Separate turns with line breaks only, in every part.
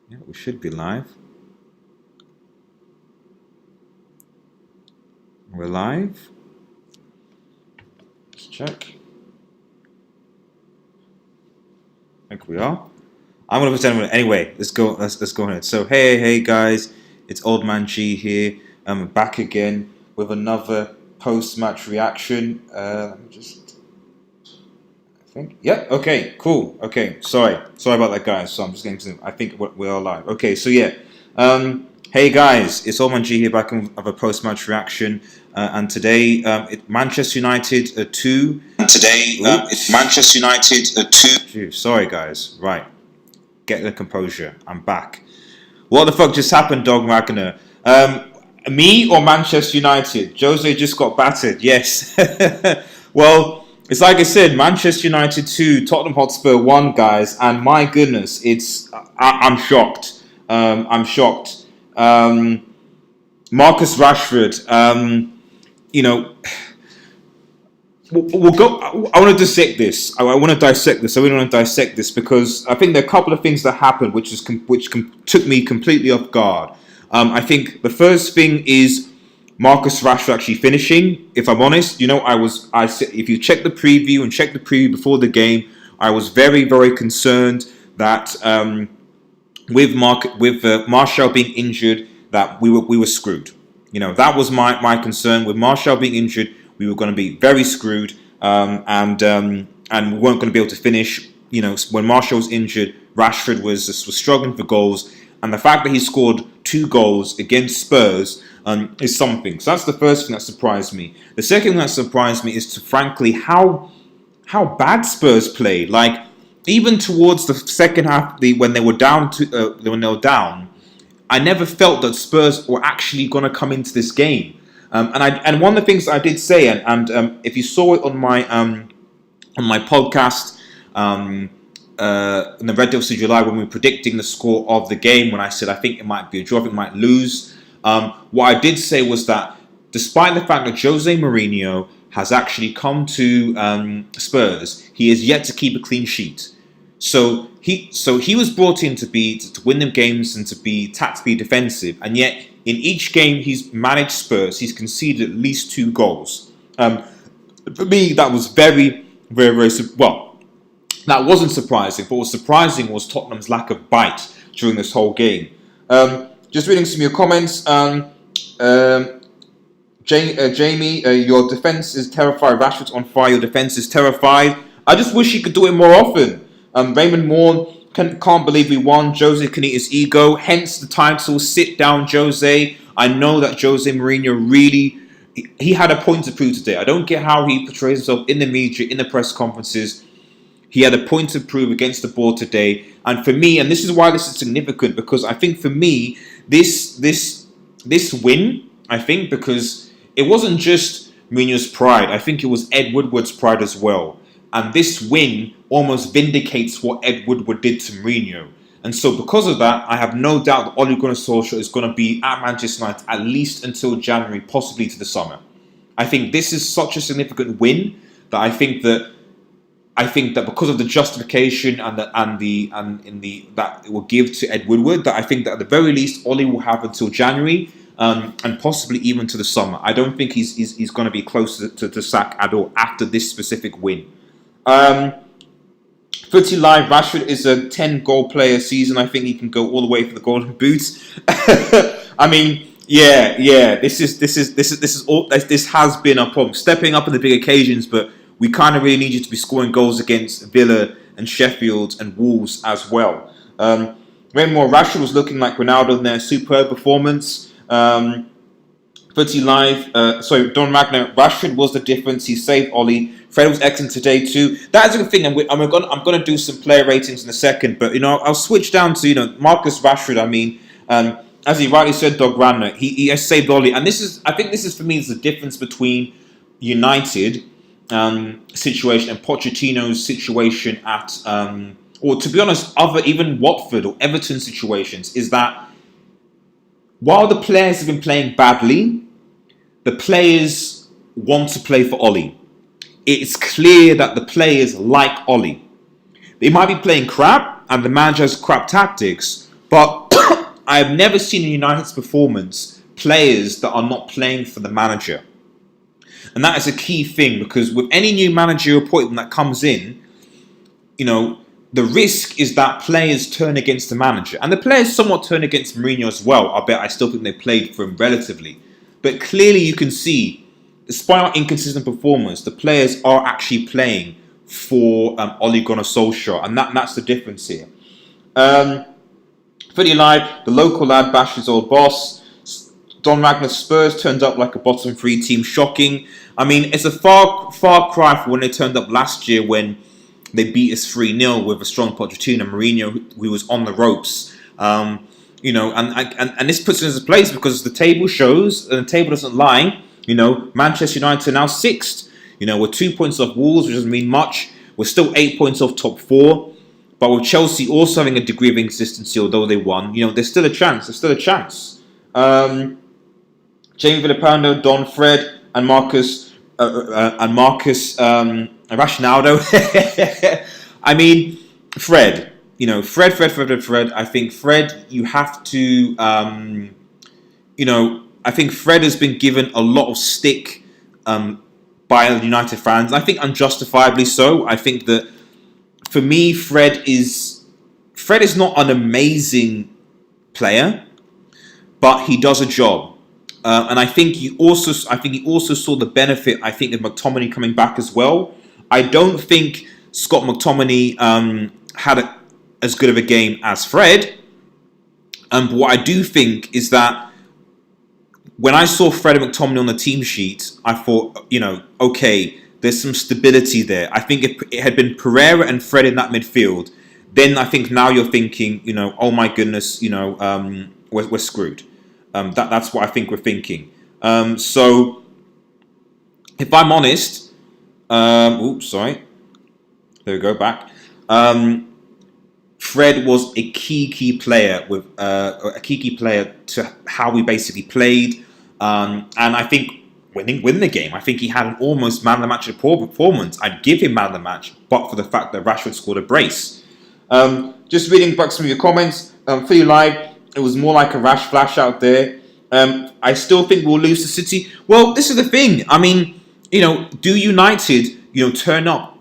Yeah, we should be live. We're live. Let's check. I think we are. I'm gonna pretend. Anyway, let's go. Let's go ahead. So hey guys, it's Old Man G here. I'm back again with another post-match reaction. Let me just. I think. Yep. Okay. Cool. Okay. Sorry about that, guys. So I'm just getting to. I think we're all live. Okay. So yeah. Hey guys, it's Old Man G here back of a post-match reaction. And today, Manchester United 2. And today, it's Manchester United 2. Sorry, guys. Right. Get the composure. I'm back. What the fuck just happened, Dog Wagner? Me or Manchester United? Jose just got battered. Yes. Well, it's like I said, Manchester United 2, Tottenham Hotspur 1, guys. And my goodness, I'm shocked. I'm shocked. Marcus Rashford, you know, we'll go. I want to dissect this. I want to dissect this. I really want to dissect this because I think there are a couple of things that happened which took me completely off guard. I think the first thing is Marcus Rashford actually finishing. If I'm honest, if you check the preview and check the preview before the game, I was very, very concerned that with Martial being injured, that we were screwed. That was my concern. With Martial being injured, we were going to be very screwed, and we weren't going to be able to finish. When Martial was injured, Rashford was struggling for goals, and the fact that he scored 2 goals against Spurs is something. So that's the first thing that surprised me. The second thing that surprised me is, frankly, how bad Spurs played. Like, even towards the second half, when they were down, I never felt that Spurs were actually going to come into this game. And one of the things I did say, and if you saw it on my podcast, in the REDEVILSTUDIO Live, when we were predicting the score of the game, when I said I think it might be a draw, I think it might lose. What I did say was that despite the fact that Jose Mourinho has actually come to Spurs, he has yet to keep a clean sheet. So he was brought in to win them games and to be tactically defensive, and yet in each game he's managed Spurs, he's conceded at least 2 goals. For me, that was very, very, very well. That wasn't surprising. But what was surprising was Tottenham's lack of bite during this whole game. Just reading some of your comments. Jamie, your defense is terrified. Rashford's on fire. Your defense is terrified. I just wish he could do it more often. Raymond Moore can't believe we won. Jose can eat his ego. Hence the title. Sit down, Jose. I know that Jose Mourinho really, he had a point to prove today. I don't get how he portrays himself in the media, in the press conferences. He had a point to prove against the board today. And for me, and this is why this is significant, because I think for me, this win, I think, because it wasn't just Mourinho's pride. I think it was Ed Woodward's pride as well. And this win almost vindicates what Ed Woodward did to Mourinho. And so because of that, I have no doubt that Ole Gunnar Solskjaer is going to be at Manchester United at least until January, possibly to the summer. I think this is such a significant win that I think that because of the justification that it will give to Ed Woodward, that I think that at the very least Ole will have until January, and possibly even to the summer. I don't think he's going to be close to sack at all after this specific win. Footy Live, Rashford is a 10-goal player season. I think he can go all the way for the Golden Boot. I mean, yeah. This has been a problem. Stepping up in the big occasions, but we kind of really need you to be scoring goals against Villa and Sheffield and Wolves as well. Raymond Rashford was looking like Ronaldo in their superb performance. Footy Live, Don Magna, Rashford was the difference. He saved Ollie. Fred was excellent today too. That is a good thing. I'm going to do some player ratings in a second, but I'll switch down to Marcus Rashford. I mean, as he rightly said, Dog Ranner, he has saved Ollie, and I think this is for me is the difference between United situation and Pochettino's situation at, or to be honest, even Watford or Everton situations, is that while the players have been playing badly, the players want to play for Ollie. It's clear that the players like Ollie. They might be playing crap and the manager has crap tactics, But I've never seen in United's performance players that are not playing for the manager. And that is a key thing, because with any new managerial appointment that comes in, the risk is that players turn against the manager. And the players somewhat turn against Mourinho as well. I still think they played for him relatively. But clearly you can see, despite our inconsistent performance, the players are actually playing for Ole Gunnar Solskjaer. And that's the difference here. Pretty live, the local lad bashed his old boss. Don Ragnar's Spurs turned up like a bottom 3 team. Shocking. I mean, it's a far cry from when they turned up last year when they beat us 3-0 with a strong Pochettino and Mourinho, who was on the ropes. And this puts us in place because the table shows, and the table doesn't lie. Manchester United are now 6th. We're 2 points off Wolves, which doesn't mean much. We're still 8 points off top 4. But with Chelsea also having a degree of inconsistency, although they won, there's still a chance. Jamie Villapando, Don, Fred, and Marcus Rashonaldo. I mean, Fred. Fred. I think Fred, you have to. I think Fred has been given a lot of stick by United fans. I think unjustifiably so. I think that for me, Fred is not an amazing player, but he does a job. And I think he also saw the benefit, of McTominay coming back as well. I don't think Scott McTominay had as good of a game as Fred. But what I do think is that when I saw Fred and McTominay on the team sheet, I thought, okay, there's some stability there. I think if it had been Pereira and Fred in that midfield, then I think now you're thinking, oh my goodness, we're screwed. That's what I think we're thinking. So, if I'm honest, there we go, back. Fred was a key player to how we basically played, and I think winning the game. I think he had an almost man of the match performance. I'd give him man of the match, but for the fact that Rashford scored a brace. Just reading back some of your comments, for you live. It was more like a rash flash out there. I still think we'll lose to City. Well, this is the thing. I mean, do United, turn up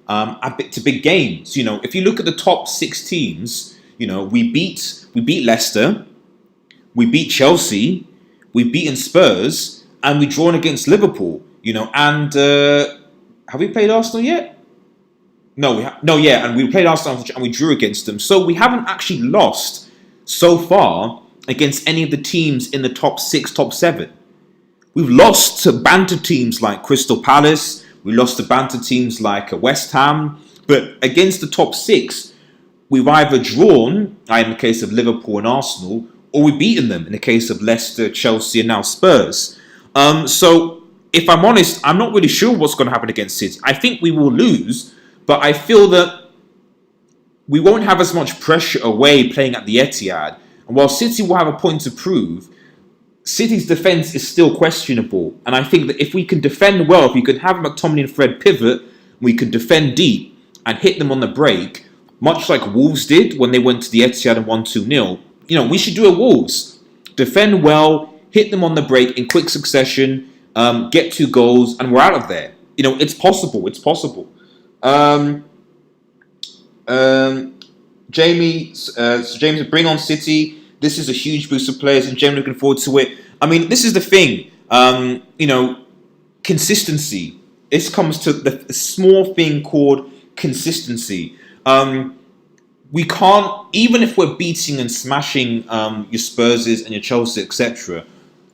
a bit to big games? If you look at the top 6 teams, we beat Leicester, we beat Chelsea, we've beaten Spurs, and we've drawn against Liverpool. And have we played Arsenal yet? No, and we played Arsenal and we drew against them. So we haven't actually lost so far against any of the teams in the top 6, top 7. We've lost to banter teams like Crystal Palace. We lost to banter teams like West Ham. But against the top 6, we've either drawn, in the case of Liverpool and Arsenal, or we've beaten them in the case of Leicester, Chelsea, and now Spurs. So if I'm honest, I'm not really sure what's going to happen against City. I think we will lose, but I feel that we won't have as much pressure away playing at the Etihad. And while City will have a point to prove, City's defence is still questionable. And I think that if we can defend well, if we can have McTominay and Fred pivot, we can defend deep and hit them on the break, much like Wolves did when they went to the Etihad and won 2-0. We should do a Wolves. Defend well, hit them on the break in quick succession, get 2 goals, and we're out of there. It's possible. James, bring on City. This is a huge boost of players, and generally looking forward to it. I mean, this is the thing. Consistency. This comes to the small thing called consistency. We can't, even if we're beating and smashing your Spurses and your Chelsea, etc.,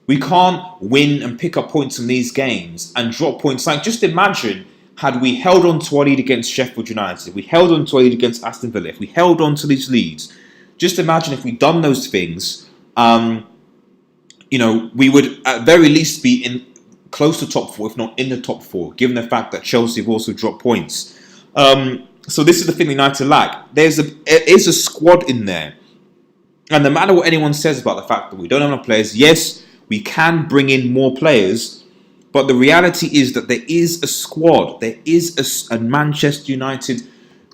we can't win and pick up points in these games and drop points. Like, just imagine, had we held on to our lead against Sheffield United, if we held on to our lead against Aston Villa, if we held on to these leads, just imagine if we'd done those things, we would at very least be in close to top 4, if not in the top 4, given the fact that Chelsea have also dropped points. So this is the thing United lack. There is a squad in there. And no matter what anyone says about the fact that we don't have enough players, yes, we can bring in more players, but the reality is that there is a squad. There is a Manchester United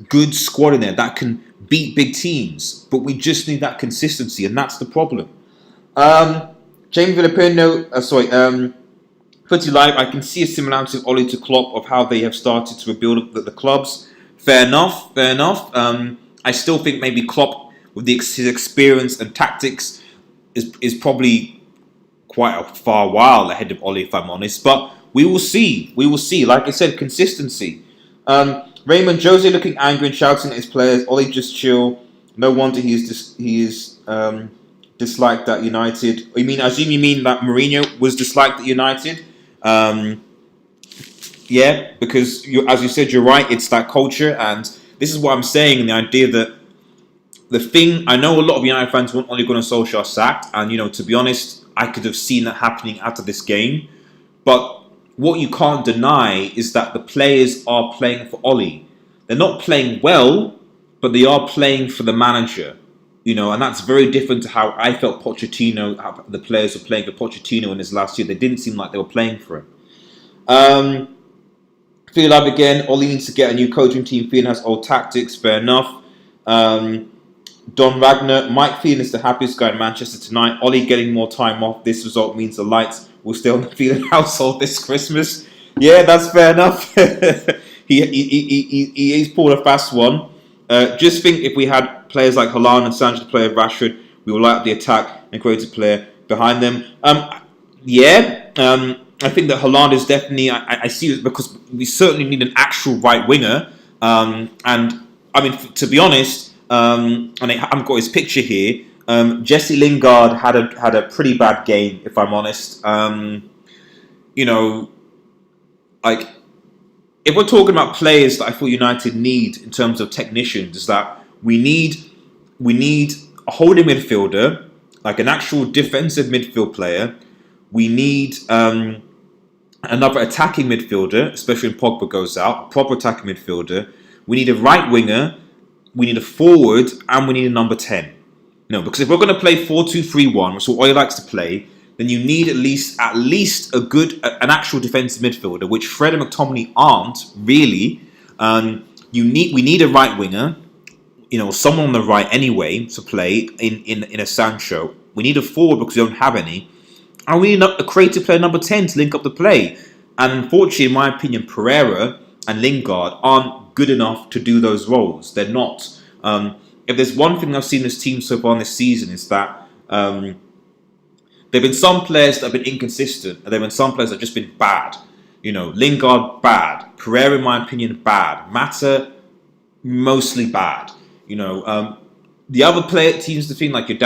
good squad in there that can beat big teams, but we just need that consistency, and that's the problem. Jamie Filipino, Footy Live, I can see a similarity of Ollie to Klopp of how they have started to rebuild the clubs. Fair enough. I still think maybe Klopp, with his experience and tactics, is probably quite a far while ahead of Ollie, if I'm honest. But we will see. Like I said, consistency. Raymond Jose looking angry and shouting at his players. Ollie just chill. No wonder he is disliked at United. I assume you mean that Mourinho was disliked at United? Yeah, because as you said, you're right. It's that culture, and this is what I'm saying. The idea that I know a lot of United fans want Ole Gunnar Solskjaer sacked, and to be honest, I could have seen that happening after this game. But what you can't deny is that the players are playing for Ole. They're not playing well, but they are playing for the manager. And that's very different to how I felt how the players were playing for Pochettino in his last year. They didn't seem like they were playing for him. Feel like again, Ole needs to get a new coaching team. Phelan has old tactics, fair enough. Don Ragnar, Mike Phelan is the happiest guy in Manchester tonight. Ole getting more time off. This result means the lights will stay on the Phelan household this Christmas. Yeah, that's fair enough. He's pulled a fast one. Just think if we had players like Haaland and Sancho to play with Rashford, we will light up the attack and create a player behind them. I think that Haaland is definitely, I see it because we certainly need an actual right winger. To be honest, and I haven't got his picture here, Jesse Lingard had a pretty bad game, if I'm honest. If we're talking about players that I thought United need in terms of technicians, is that we need a holding midfielder, like an actual defensive midfield player. We need another attacking midfielder, especially when Pogba goes out, a proper attacking midfielder. We need a right winger, we need a forward, and we need a number 10. Because if we're going to play 4-2-3-1, which is what Ole likes to play, then you need at least an actual defensive midfielder, which Fred and McTominay aren't really. We need a right winger, someone on the right anyway to play in a Sancho. We need a forward because we don't have any. And we need a creative player number 10 to link up the play. And unfortunately, in my opinion, Pereira and Lingard aren't good enough to do those roles. They're not. If there's one thing I've seen this team so far this season is that there have been some players that have been inconsistent, and there have been some players that have just been bad. Lingard, bad. Pereira, in my opinion, bad. Mata, mostly bad. The other player teams, the thing like your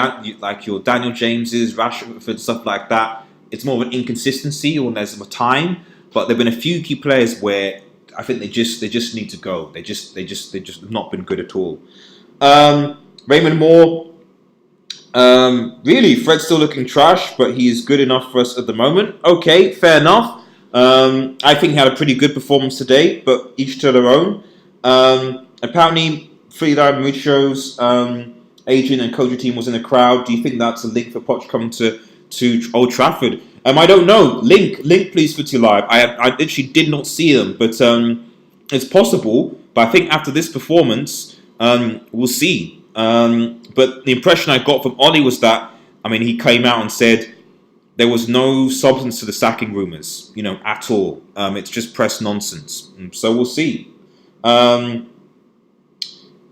Daniel Jameses, Rashford, stuff like that. It's more of an inconsistency when there's a time. But there've been a few key players where I think they just need to go. They just have not been good at all. Raymond Moore. Really, Fred's still looking trash, but he is good enough for us at the moment. Okay, fair enough. I think he had a pretty good performance today, but each to their own. Apparently, Frida Mucho's Adrian and coaching team was in the crowd. Do you think that's a link for Poch coming to Old Trafford? I don't know. Link, please, Footy Live. I literally did not see them, but it's possible. But I think after this performance, we'll see. But the impression I got from Ollie was that, he came out and said there was no substance to the sacking rumours, at all. It's just press nonsense. So we'll see.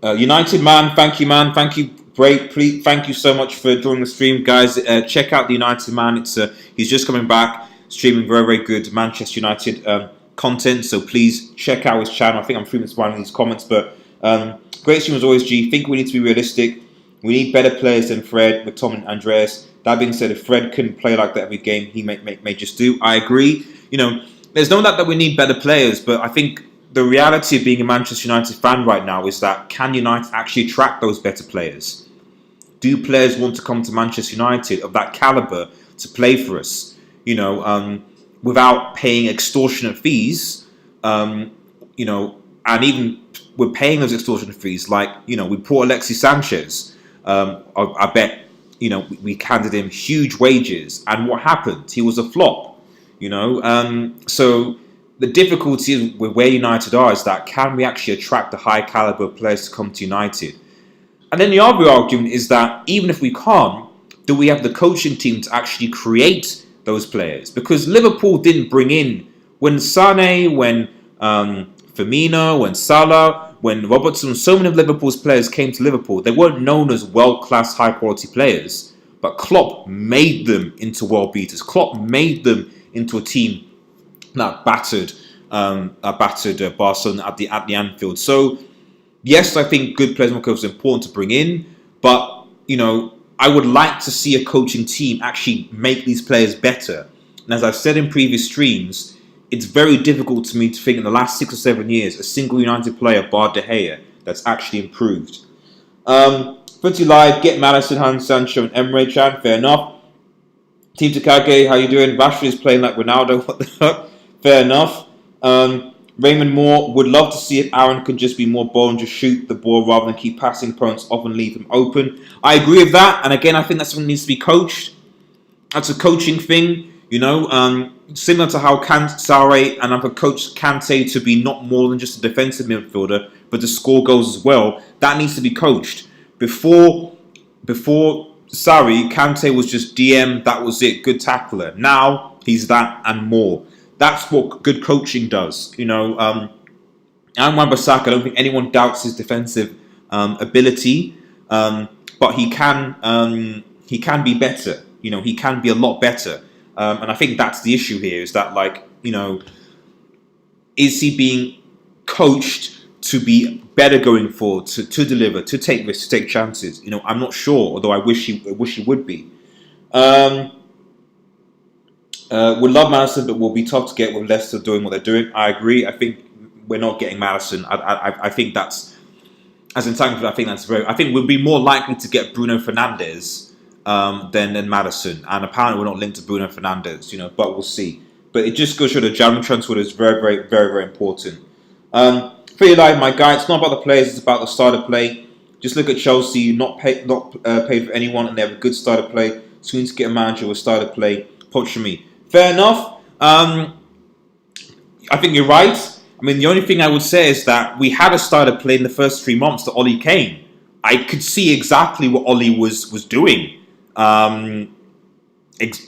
United man, thank you, great. Please, thank you so much for joining the stream, guys. Check out the United man. He's just coming back, streaming very, very good Manchester United content. So please check out his channel. I think I'm frequently responding these comments, but great stream as always. G, think we need to be realistic. We need better players than Fred, McTominay, and Andreas. That being said, if Fred couldn't play like that every game, he may just do. I agree. There's no doubt that we need better players, but I think the reality of being a Manchester United fan right now is that can United actually attract those better players? Do players want to come to Manchester United of that calibre to play for us? Without paying extortionate fees, and even we're paying those extortionate fees. Like we brought Alexis Sanchez. I bet we handed him huge wages, and what happened? He was a flop. So the difficulty with where United are is that can we actually attract the high caliber players to come to United? And then the other argument is that even if we can't, do we have the coaching team to actually create those players? Because Liverpool didn't bring in, when Sané, when Firmino, when Salah, when Robertson, so many of Liverpool's players came to Liverpool, they weren't known as world-class, high-quality players. But Klopp made them into world beaters. Klopp made them into a team that battered Barcelona at the Anfield. So yes, I think good players is important to bring in, but I would like to see a coaching team actually make these players better. And as I've said in previous streams, it's very difficult to me to think in the last 6 or 7 years a single United player, bar De Gea, that's actually improved. Footy Live, get Maddison, Hans Sancho, and Emre Can. Fair enough. Team Takage, how you doing? Rashford is playing like Ronaldo. What the fuck? Fair enough. Raymond Moore, would love to see if Aaron could just be more bold and just shoot the ball rather than keep passing opponents off and leave them open. I agree with that, and again, I think that's something that needs to be coached. That's a coaching thing, similar to how Sarri and I've coached Kante to be not more than just a defensive midfielder, but to score goals as well. That needs to be coached. Before Sarri, Kante was just DM, that was it, good tackler. Now, he's that and more. That's what good coaching does. And Wan-Bissaka, I don't think anyone doubts his defensive ability, but he can be better. He can be a lot better. And I think that's the issue here, is that, is he being coached to be better going forward, to deliver, to take risks, to take chances? I'm not sure, although I wish he would be. Would love Maddison, but will be tough to get with Leicester doing what they're doing. I agree. I think we're not getting Maddison. I think that's, as in time, I think that's I think we'll be more likely to get Bruno Fernandes than Maddison. And apparently we're not linked to Bruno Fernandes, but we'll see. But it just goes to show the German transfer is very, very, very, very important. Pretty live, my guy. It's not about the players; it's about the style of play. Just look at Chelsea, not paid for anyone, and they have a good style of play. So we need to get a manager with style of play. Poach for me. Fair enough. I think you're right. I mean, the only thing I would say is that we had a style of play in the first 3 months that Ollie came. I could see exactly what Ollie was doing. It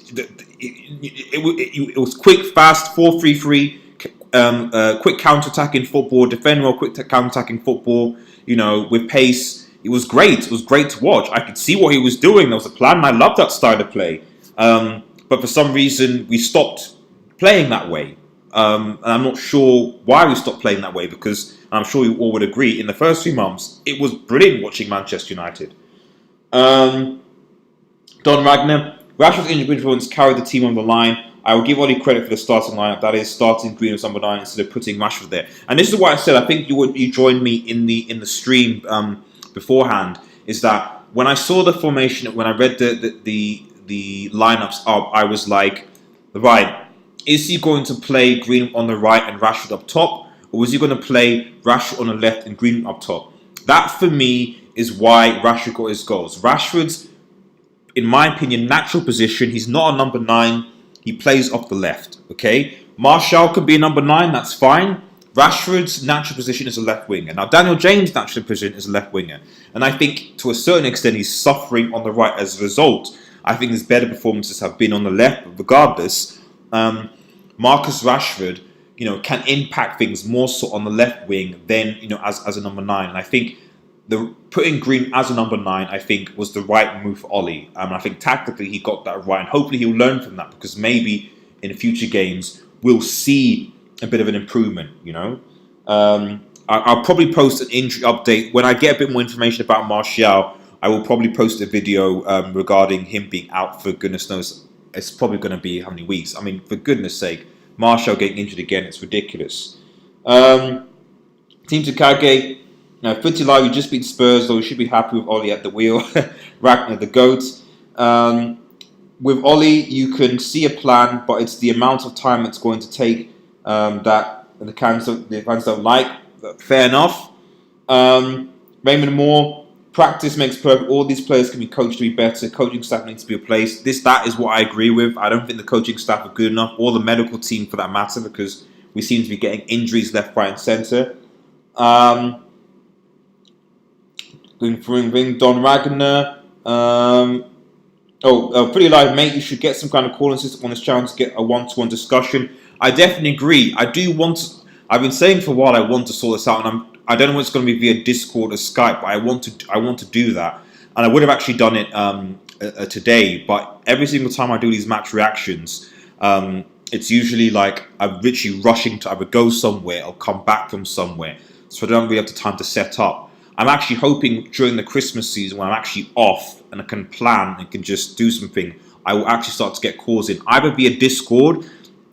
was quick, fast, 4-3-3, quick counter-attacking football, defend well, quick counter-attacking football, with pace. It was great. It was great to watch. I could see what he was doing. There was a plan, and I loved that style of play. But for some reason, we stopped playing that way. And I'm not sure why we stopped playing that way, because I'm sure you all would agree, in the first 3 months, it was brilliant watching Manchester United. Don Ragnar, Rashford's injury influence carried the team on the line. I will give Ollie credit for the starting lineup. That is, starting Green as number 9 instead of putting Rashford there. And this is what I said. I think you joined me in the stream beforehand. Is that when I saw the formation, when I read the lineups up, I was like, right, is he going to play Green on the right and Rashford up top, or was he going to play Rashford on the left and Green up top? That for me is why Rashford got his goals. Rashford's, in my opinion, natural position, he's not a number 9. He plays off the left, okay? Martial could be a number 9, that's fine. Rashford's natural position is a left winger. Now, Daniel James' natural position is a left winger. And I think, to a certain extent, he's suffering on the right as a result. I think his better performances have been on the left, but regardless, Marcus Rashford, can impact things more so on the left wing than, as a number 9. And I think putting Green as a number 9, I think, was the right move for Ollie. I think tactically he got that right, and hopefully he'll learn from that, because maybe in future games we'll see a bit of an improvement. I'll probably post an injury update when I get a bit more information about Martial. I will probably post a video regarding him being out for goodness knows. It's probably going to be how many weeks. I mean, for goodness sake, Martial getting injured again, it's ridiculous. Team Takage, Footy Live, you just beat Spurs, though you should be happy with Ollie at the wheel. Ragnar, the GOAT. With Ollie, you can see a plan, but it's the amount of time it's going to take that the fans don't like. Fair enough. Raymond Moore, practice makes perfect. All these players can be coached to be better. Coaching staff needs to be replaced. That is what I agree with. I don't think the coaching staff are good enough, or the medical team for that matter, because we seem to be getting injuries left, right, and centre. Ring Don Ragnar. Pretty live, mate. You should get some kind of calling system on this channel to get a one-to-one discussion. I definitely agree. I do want to, I've been saying for a while I want to sort this out, and I don't know what's going to be via Discord or Skype, but I want to do that. And I would have actually done it today, but every single time I do these match reactions, it's usually like I'm literally rushing to either go somewhere or come back from somewhere, so I don't really have the time to set up. I'm actually hoping during the Christmas season when I'm actually off and I can plan and can just do something, I will actually start to get calls in either via Discord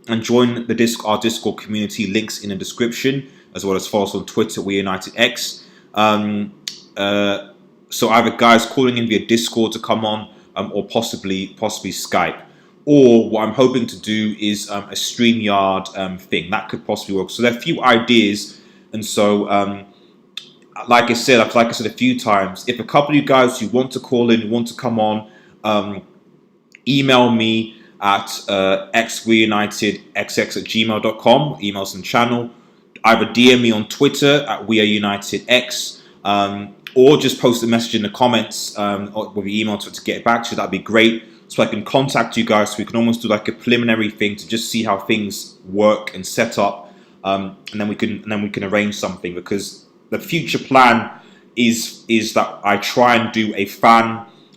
and join our Discord community. Links in the description, as well as follow us on Twitter, We United X. So either guys calling in via Discord to come on, or possibly Skype. Or what I'm hoping to do is a StreamYard thing that could possibly work. So there are a few ideas, and so. Like I said a few times, if a couple of you guys who want to call in, want to come on, email me at xweunitedxx@gmail.com, emails and channel. Either DM me on Twitter at weareunitedx, or just post a message in the comments with your email to get back to you. That'd be great, so I can contact you guys. So we can almost do like a preliminary thing to just see how things work and set up, and then we can arrange something, because the future plan is that I try and do a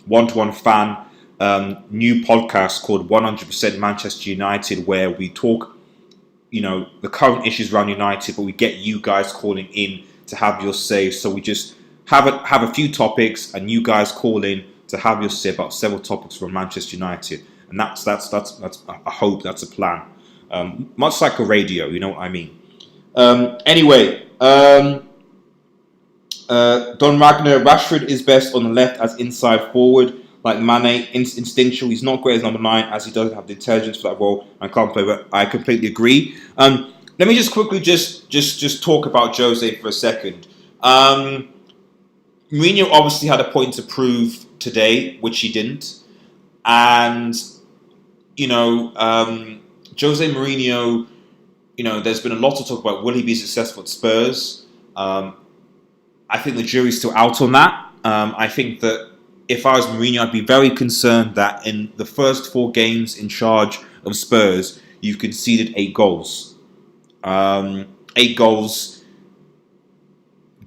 one-to-one fan new podcast called 100% Manchester United, where we talk, the current issues around United, but we get you guys calling in to have your say. So we just have a few topics, and you guys call in to have your say about several topics from Manchester United, and that's I hope that's a plan. Much like a radio, you know what I mean. Anyway. Don Ragnar, Rashford is best on the left as inside forward, like Mane, instinctual. He's not great as number 9, as he doesn't have the intelligence for that role and can't play. But I completely agree. Let me just quickly just talk about Jose for a second. Mourinho obviously had a point to prove today, which he didn't, and Jose Mourinho. There's been a lot to talk about. Will he be successful at Spurs? I think the jury's still out on that. I think that if I was Mourinho, I'd be very concerned that in the first 4 games in charge of Spurs, you've conceded 8 goals. 8 goals,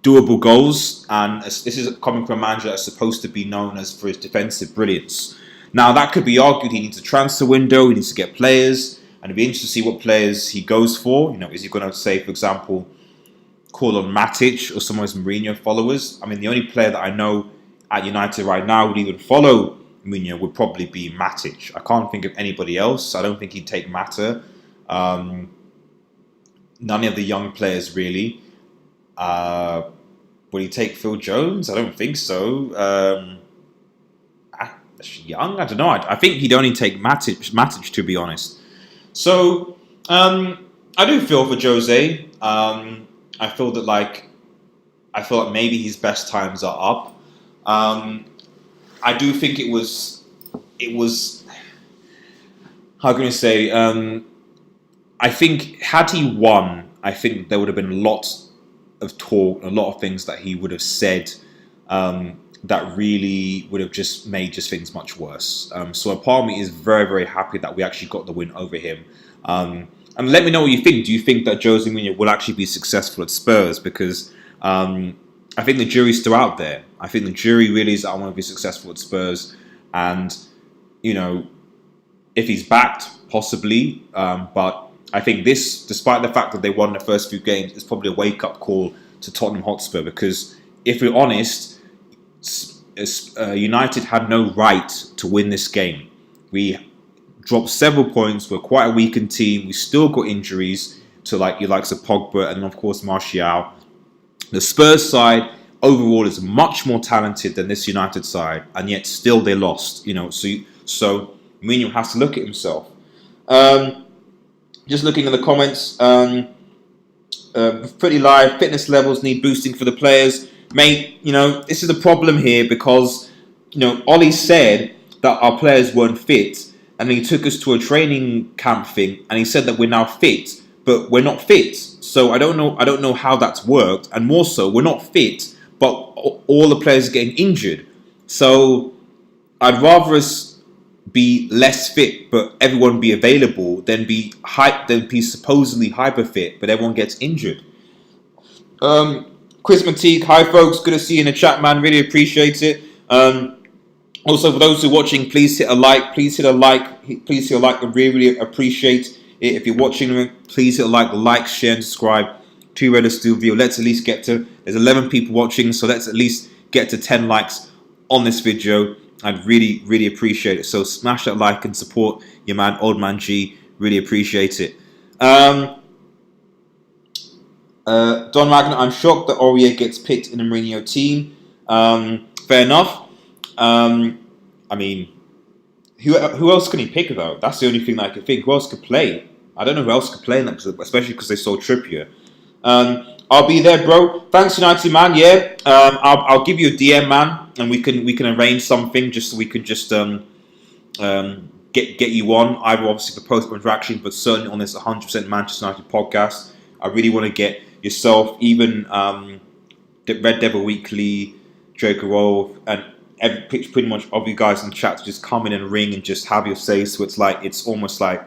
doable goals, and this is coming from a manager that's supposed to be known as for his defensive brilliance. Now, that could be argued. He needs a transfer window, he needs to get players, and it'd be interesting to see what players he goes for. Is he going to say, for example, call on Matic or some of his Mourinho followers? I mean, the only player that I know at United right now would even follow Mourinho would probably be Matic. I can't think of anybody else. I don't think he'd take Mata. None of the young players really. Would he take Phil Jones? I don't think so. Young? I don't know. I think he'd only take Matic, to be honest. So I do feel for Jose. I feel like maybe his best times are up. I do think it was. How can I say? I think had he won, I think there would have been a lot of talk, a lot of things that he would have said that really would have just made things much worse. So a part of me is very, very happy that we actually got the win over him. And let me know what you think. Do you think that Jose Mourinho will actually be successful at Spurs? Because I think the jury's still out there. I think the jury really is, I want to be successful at Spurs. And, if he's backed, possibly. But I think this, despite the fact that they won the first few games, is probably a wake-up call to Tottenham Hotspur. Because if we're honest, United had no right to win this game. We dropped several points. We're quite a weakened team. We still got injuries to your likes of Pogba and of course Martial. The Spurs side overall is much more talented than this United side, and yet still they lost. So Mourinho has to look at himself. Just looking at the comments, pretty live. Fitness levels need boosting for the players, mate. This is the problem here because Ollie said that our players weren't fit. And he took us to a training camp thing, and he said that we're now fit, but we're not fit. So I don't know how that's worked. And more so, we're not fit, but all the players are getting injured. So I'd rather us be less fit, but everyone be available, than be supposedly hyper fit, but everyone gets injured. Chris Matique, hi folks, good to see you in the chat, man. Really appreciate it. Also, for those who are watching, please hit a like. Please hit a like. Please hit a like. I really appreciate it. If you're watching, please hit a like, share, and subscribe to REDEVILSTUDIO. Let's at least get to. There's 11 people watching, so let's at least get to 10 likes on this video. I'd really appreciate it. So smash that like and support your man, Old Man G. Really appreciate it. Don Wagner, I'm shocked that Aurier gets picked in the Mourinho team. Fair enough. I mean, who else can he pick though? That's the only thing that I can think. Who else could play? I don't know who else could play in that, especially because they sold Trippier. I'll be there, bro. Thanks, United, man. Yeah, I'll give you a DM, man, and we can arrange something just so we can just get you on. Either obviously for post interaction, but certainly on this 100% Manchester United podcast. I really want to get yourself, even Red Devil Weekly, Joker Wolf, and pretty much of you guys in the chat to just come in and ring and just have your say. So it's almost like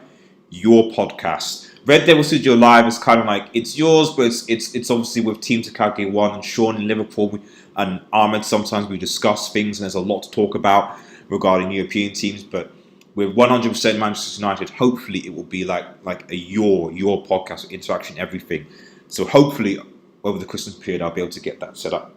your podcast. REDEVILSTUDIO Live is kind of like it's yours, but it's obviously with Team Takagi 1 and Sean in Liverpool and Ahmed. Sometimes we discuss things and there's a lot to talk about regarding European teams. But with 100% Manchester United, hopefully it will be like your podcast interaction, everything. So hopefully over the Christmas period I'll be able to get that set up.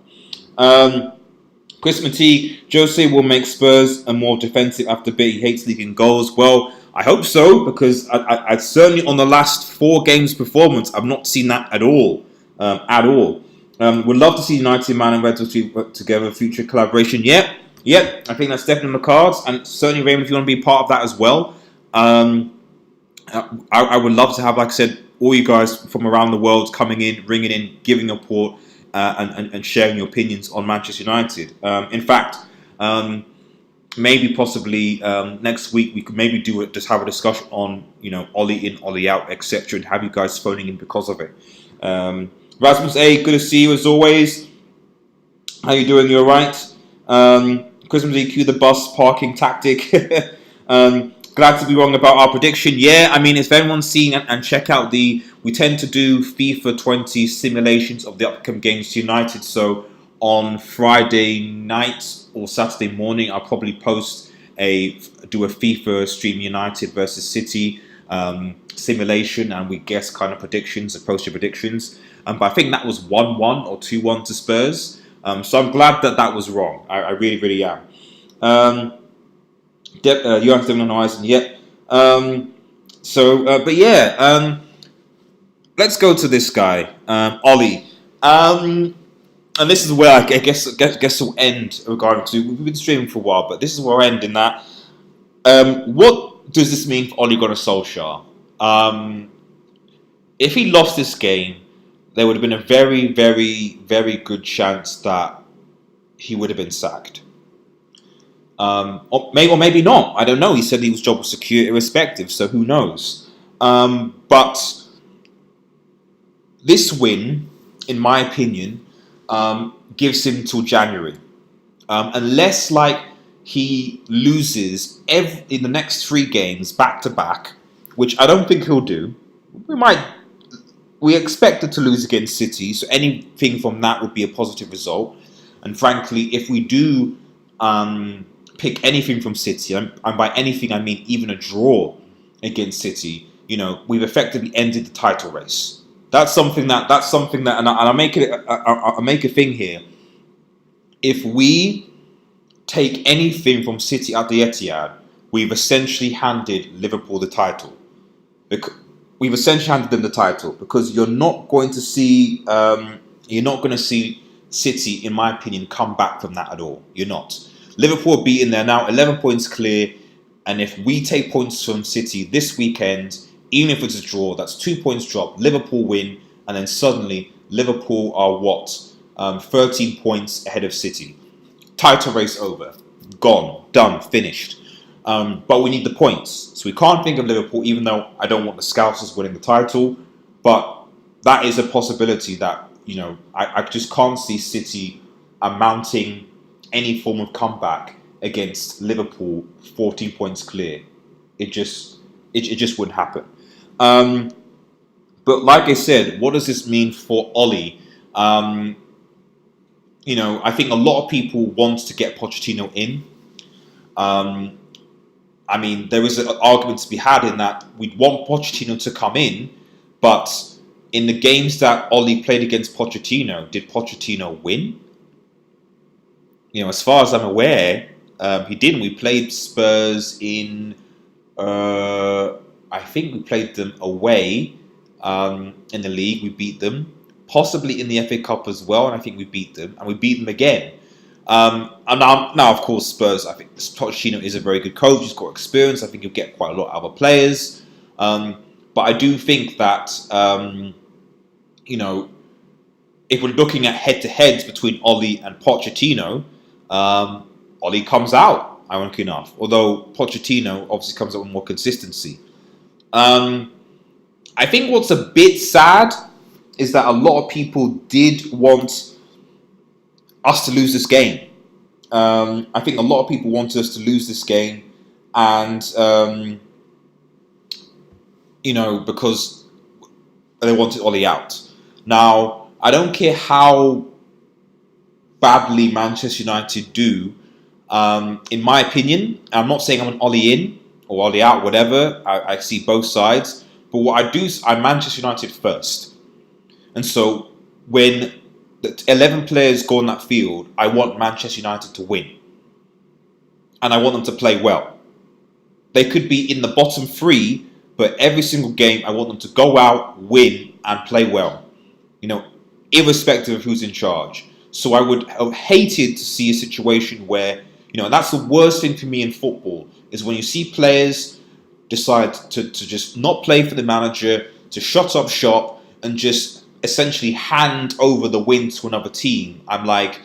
Chris Matee, Jose will make Spurs a more defensive after bit. He hates leaking goals. Well, I hope so, because I certainly on the last 4 games performance, I've not seen that at all. Would love to see United, Man and Reds work together, future collaboration. Yeah, I think that's definitely on the cards. And certainly, Raymond, if you want to be part of that as well, I would love to have, like I said, all you guys from around the world coming in, ringing in, giving a report, and sharing your opinions on Manchester United. In fact, maybe possibly next week we could maybe just have a discussion on Ollie in, Ollie out, etc., and have you guys phoning in because of it. Rasmus A, good to see you as always. How you doing? You alright? Christmas EQ, the bus parking tactic. Glad to be wrong about our prediction. Yeah, I mean, if anyone's seen and check out we tend to do FIFA 20 simulations of the upcoming games to United. So on Friday night or Saturday morning, I'll probably do a FIFA stream United versus City simulation, and we guess kind of predictions, approach to predictions. But I think that was 1-1 or 2-1 to Spurs. So I'm glad that was wrong. I really am. You have them on the horizon yet. But yeah, let's go to this guy, Ollie. And this is where I guess we'll end regarding to. We've been streaming for a while, but this is where I end in that. What does this mean for Ole Gunnar Solskjaer? If he lost this game, there would have been a very, very, very good chance that he would have been sacked. Or maybe not. I don't know. He said his job was secure, irrespective. So who knows? But this win, in my opinion, gives him till January, unless he loses in the next 3 games back to back, which I don't think he'll do. We expected to lose against City, so anything from that would be a positive result. And frankly, if we do pick anything from City, and by anything I mean even a draw against City, we've effectively ended the title race. That's something that, and I'll make a thing here. If we take anything from City at the Etihad, we've essentially handed Liverpool the title. We've essentially handed them the title, because you're not going to see City, in my opinion, come back from that at all. You're not. Liverpool are beaten. They're now 11 points clear, and if we take points from City this weekend, even if it's a draw, that's 2 points drop. Liverpool win, and then suddenly Liverpool are 13 points ahead of City. Title race over, gone, done, finished. But we need the points, so we can't think of Liverpool. Even though I don't want the Scousers winning the title, but that is a possibility that I just can't see City are mounting any form of comeback against Liverpool 14 points clear. It just wouldn't happen. But like I said, what does this mean for Ollie? I think a lot of people want to get Pochettino in. There is an argument to be had in that we'd want Pochettino to come in, but in the games that Ollie played against Pochettino, did Pochettino win? As far as I'm aware, he didn't. We played Spurs in, I think we played them away in the league. We beat them. Possibly in the FA Cup as well, and I think we beat them. And we beat them again. And now, of course, Spurs, I think Pochettino is a very good coach. He's got experience. I think he'll get quite a lot out of players. But I do think that, if we're looking at head-to-heads between Ollie and Pochettino, Ollie comes out, ironically enough. Although Pochettino obviously comes out with more consistency. I think what's a bit sad is that a lot of people did want us to lose this game. I think a lot of people wanted us to lose this game, and because they wanted Ollie out. Now, I don't care how badly Manchester United do. In my opinion, I'm not saying I'm an Ollie in or Ollie out, whatever. I see both sides, but what I do, I'm Manchester United first. And so when the 11 players go on that field, I want Manchester United to win. And I want them to play well. They could be in the bottom three, but every single game, I want them to go out, win, and play well. Irrespective of who's in charge. So I would have hated to see a situation where, and that's the worst thing for me in football, is when you see players decide to just not play for the manager, to shut up shop, and just essentially hand over the win to another team. I'm like,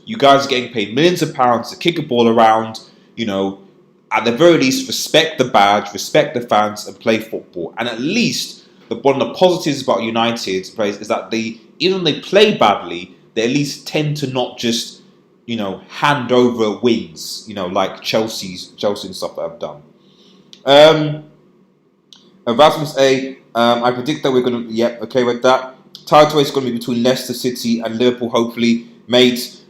you guys are getting paid millions of pounds to kick a ball around, at the very least, respect the badge, respect the fans, and play football. And at least, one of the positives about United's players is that even though they play badly, they at least tend to not just, hand over wins, like Chelsea and stuff that I've done. Erasmus A, I predict that we're going to, okay with that. Title is going to be between Leicester City and Liverpool, hopefully. Mate,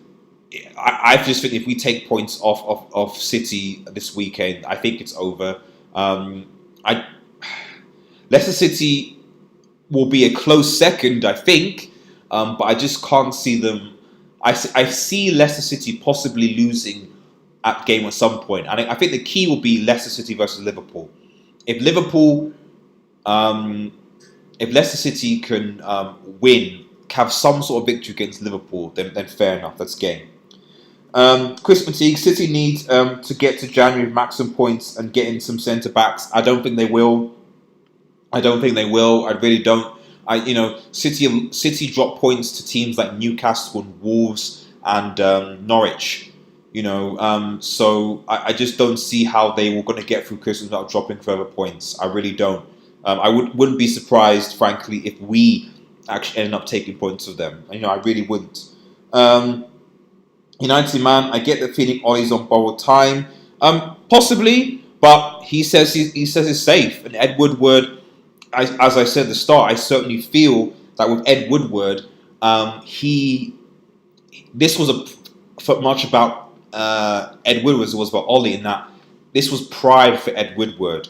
I just think if we take points off City this weekend, I think it's over. Leicester City will be a close second, I think, but I just can't see them. I see Leicester City possibly losing at game at some point. And I think the key will be Leicester City versus Liverpool. If Leicester City can have some sort of victory against Liverpool, then fair enough, that's game. Chris Fatigue, City need to get to January with maximum points and get in some centre-backs. I don't think they will. I really don't. City drop points to teams like Newcastle and Wolves and Norwich. So I just don't see how they were going to get through Christmas without dropping further points. I really don't. I wouldn't be surprised, frankly, if we actually ended up taking points of them. I really wouldn't. United man, I get the feeling Ollie's on borrowed time. Possibly, but he says it's safe. And Ed Woodward, as I said at the start, I certainly feel that with Ed Woodward, this was much about Ed Woodward as it was about Ollie, in that this was pride for Ed Woodward.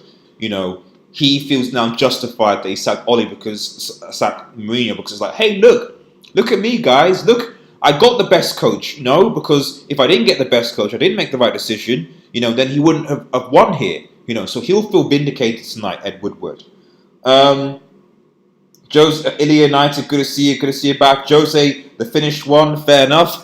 He feels now justified that he sacked Ollie sacked Mourinho because it's like, hey, look at me, guys, look, I got the best coach, because if I didn't get the best coach, I didn't make the right decision, then he wouldn't have won here, so he'll feel vindicated tonight, Ed Woodward. Ilya United, good to see you back. Jose, the finished one, fair enough.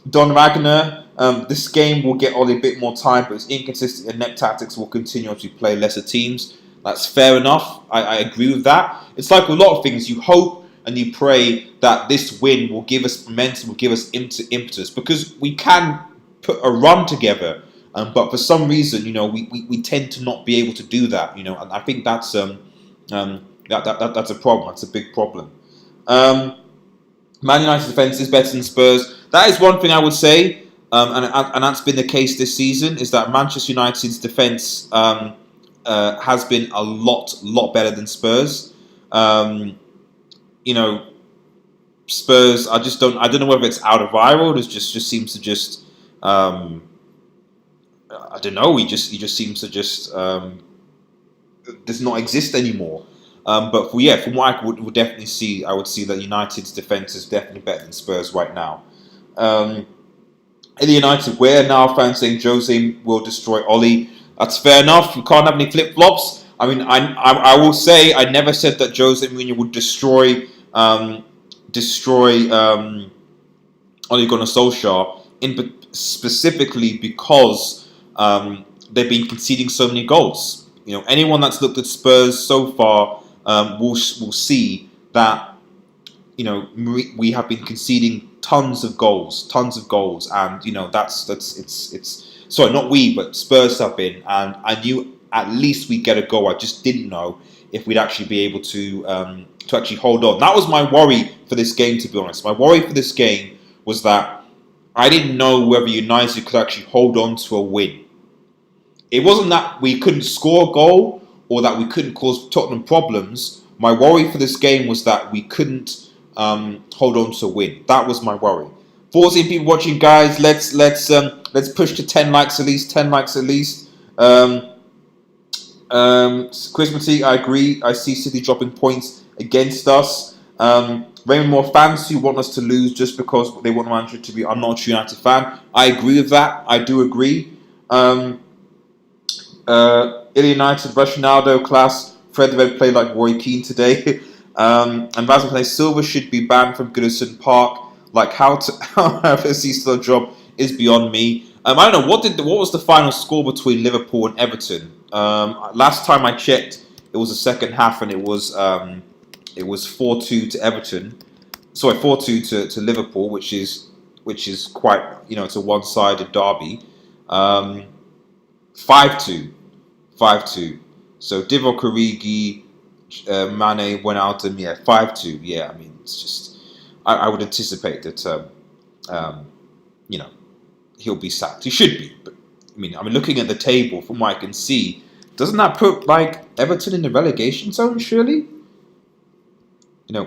Don Ragnar, this game will get Ollie a bit more time, but it's inconsistent and net tactics will continue as we play lesser teams. That's fair enough. I agree with that. It's like a lot of things. You hope and you pray that this win will give us momentum, will give us impetus, because we can put a run together. But for some reason, we tend to not be able to do that. And I think that's a problem. That's a big problem. Man United's defense is better than Spurs. That is one thing I would say, and that's been the case this season. Is that Manchester United's defense has been a lot better than Spurs. Um, you know, Spurs. I don't know whether it's out of viral. It just seems to just. I don't know. He just seems to just does not exist anymore. But from what I would definitely see, I would see that United's defense is definitely better than Spurs right now. In the United, where now fans saying Jose will destroy Oli. That's fair enough. You can't have any flip flops. I mean, I will say I never said that Jose Mourinho would destroy Ole Gunnar Solskjaer specifically because they've been conceding so many goals. Anyone that's looked at Spurs so far will see that we have been conceding tons of goals, and it's sorry, not we, but Spurs have been, and I knew at least we'd get a goal. I just didn't know if we'd actually be able to actually hold on. That was my worry for this game, to be honest. My worry for this game was that I didn't know whether United could actually hold on to a win. It wasn't that we couldn't score a goal or that we couldn't cause Tottenham problems. My worry for this game was that we couldn't hold on to a win. That was my worry. 14 people watching, guys. Let's push to 10 likes at least. 10 likes at least. Chris Matee, I agree. I see City dropping points against us. Raymond Moore, fans who want us to lose just because they want the manager to be. I'm not a true United fan. I agree with that. I do agree. United, Ronaldo class. Fred Red played like Roy Keane today. And Basil plays Silva should be banned from Goodison Park. Like how FSC still a job is beyond me. I don't know what was the final score between Liverpool and Everton. Last time I checked, it was the second half, and it was 4-2 to Everton. Sorry, 4-2 to Liverpool, which is quite it's a one-sided derby. 5-2. So Divock Origi, Mane, Wijnaldum, 5-2. Yeah, I mean it's just I would anticipate that he'll be sacked. He should be, but I mean looking at the table from what I can see, doesn't that put like Everton in the relegation zone? Surely,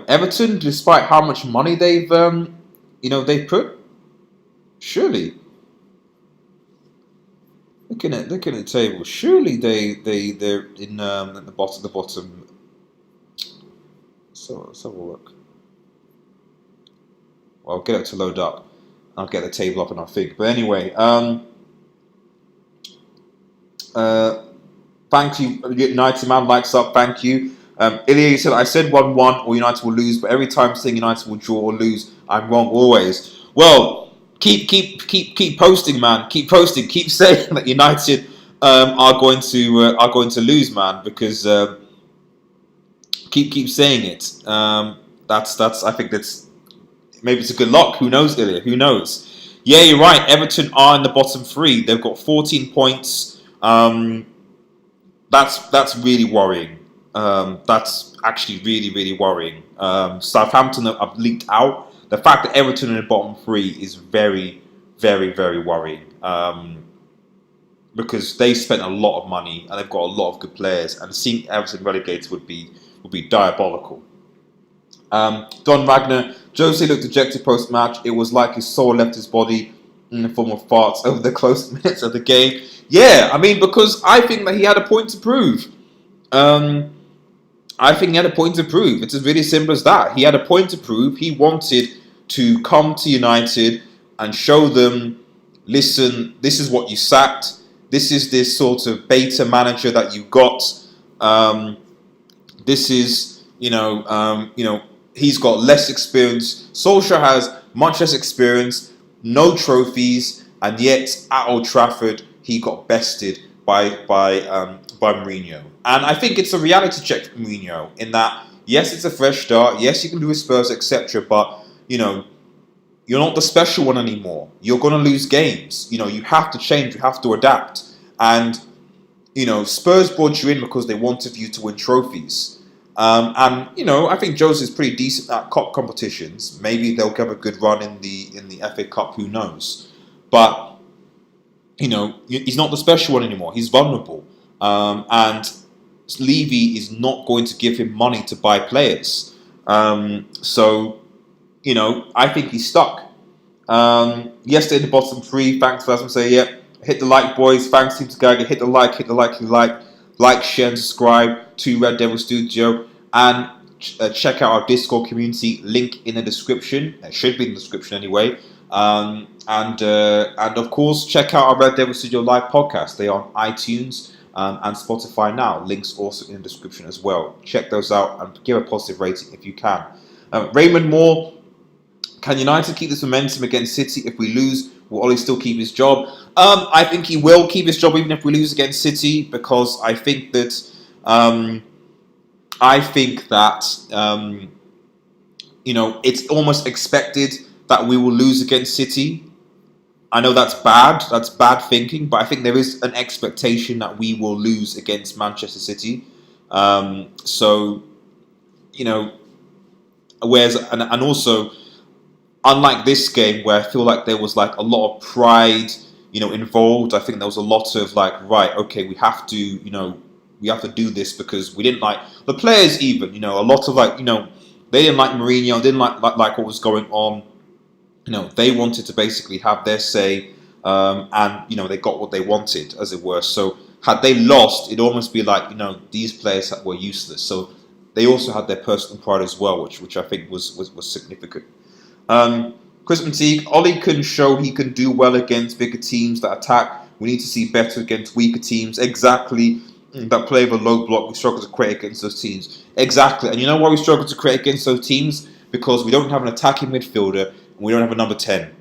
Everton, despite how much money they've they've put, surely. Looking at the table, surely they're in at the bottom. So let's have a look. Well, I'll get it to load up. I'll get the table up and I'll think. But anyway, thank you, United man. Likes up. Thank you. Ilya, you said I said 1-1 or United will lose, but every time saying United will draw or lose, I'm wrong always. Well, keep posting, man. Keep posting. Keep saying that United are going to lose, man. Because keep saying it. That's I think that's maybe it's a good luck. Who knows, Ilya? Who knows? Yeah, you're right. Everton are in the bottom three. They've got 14 points. That's really worrying. That's actually really worrying. Southampton have leaked out. The fact that Everton in the bottom three is very worrying. Because they spent a lot of money and they've got a lot of good players, and seeing Everton relegated would be diabolical. Don Wagner, Jose looked dejected post-match. It was like his soul left his body in the form of farts over the close minutes of the game. Yeah, I mean, because I think that he had a point to prove. I think he had a point to prove. It's as really simple as that. He had a point to prove. He wanted to come to United and show them, listen, this is what you sacked. This is this sort of beta manager that you got. This is, he's got less experience. Solskjaer has much less experience, no trophies, and yet at Old Trafford he got bested by Mourinho. And I think it's a reality check for Mourinho in that, yes, it's a fresh start. Yes, you can do with Spurs, etc. But, you're not the special one anymore. You're going to lose games. You have to change. You have to adapt. And, Spurs brought you in because they wanted you to win trophies. And I think Jose's pretty decent at cup competitions. Maybe they'll have a good run in the FA Cup. Who knows? But he's not the special one anymore. He's vulnerable, and Levy is not going to give him money to buy players. So I think he's stuck. Yesterday in the bottom three, thanks for that. Say, yeah, hit the like, boys. Thanks, Team Tagaga. Hit the like, share, and subscribe to Red Devil Studio, and check out our Discord community. Link in the description. It should be in the description anyway. And of course, check out our Red Devil Studio live podcast. They are on iTunes and Spotify now. Links also in the description as well. Check those out and give a positive rating if you can. Raymond Moore. Can United keep this momentum against City? If we lose, will Ollie still keep his job? I think he will keep his job even if we lose against City, because I think that it's almost expected that we will lose against City. I know that's bad. That's bad thinking, but I think there is an expectation that we will lose against Manchester City. Whereas and also, unlike this game where I feel like there was like a lot of pride, involved. I think there was a lot of like, right, okay, we have to do this because we didn't like the players. Even a lot of like, they didn't like Mourinho, didn't like what was going on. They wanted to basically have their say, and they got what they wanted, as it were. So had they lost, it'd almost be like these players were useless. So they also had their personal pride as well, which I think was significant. Chris McTeague, Ollie can show he can do well against bigger teams that attack. We need to see better against weaker teams. Exactly. That play of a low block, we struggle to create against those teams. Exactly. And you know why we struggle to create against those teams? Because we don't have an attacking midfielder and we don't have a number 10.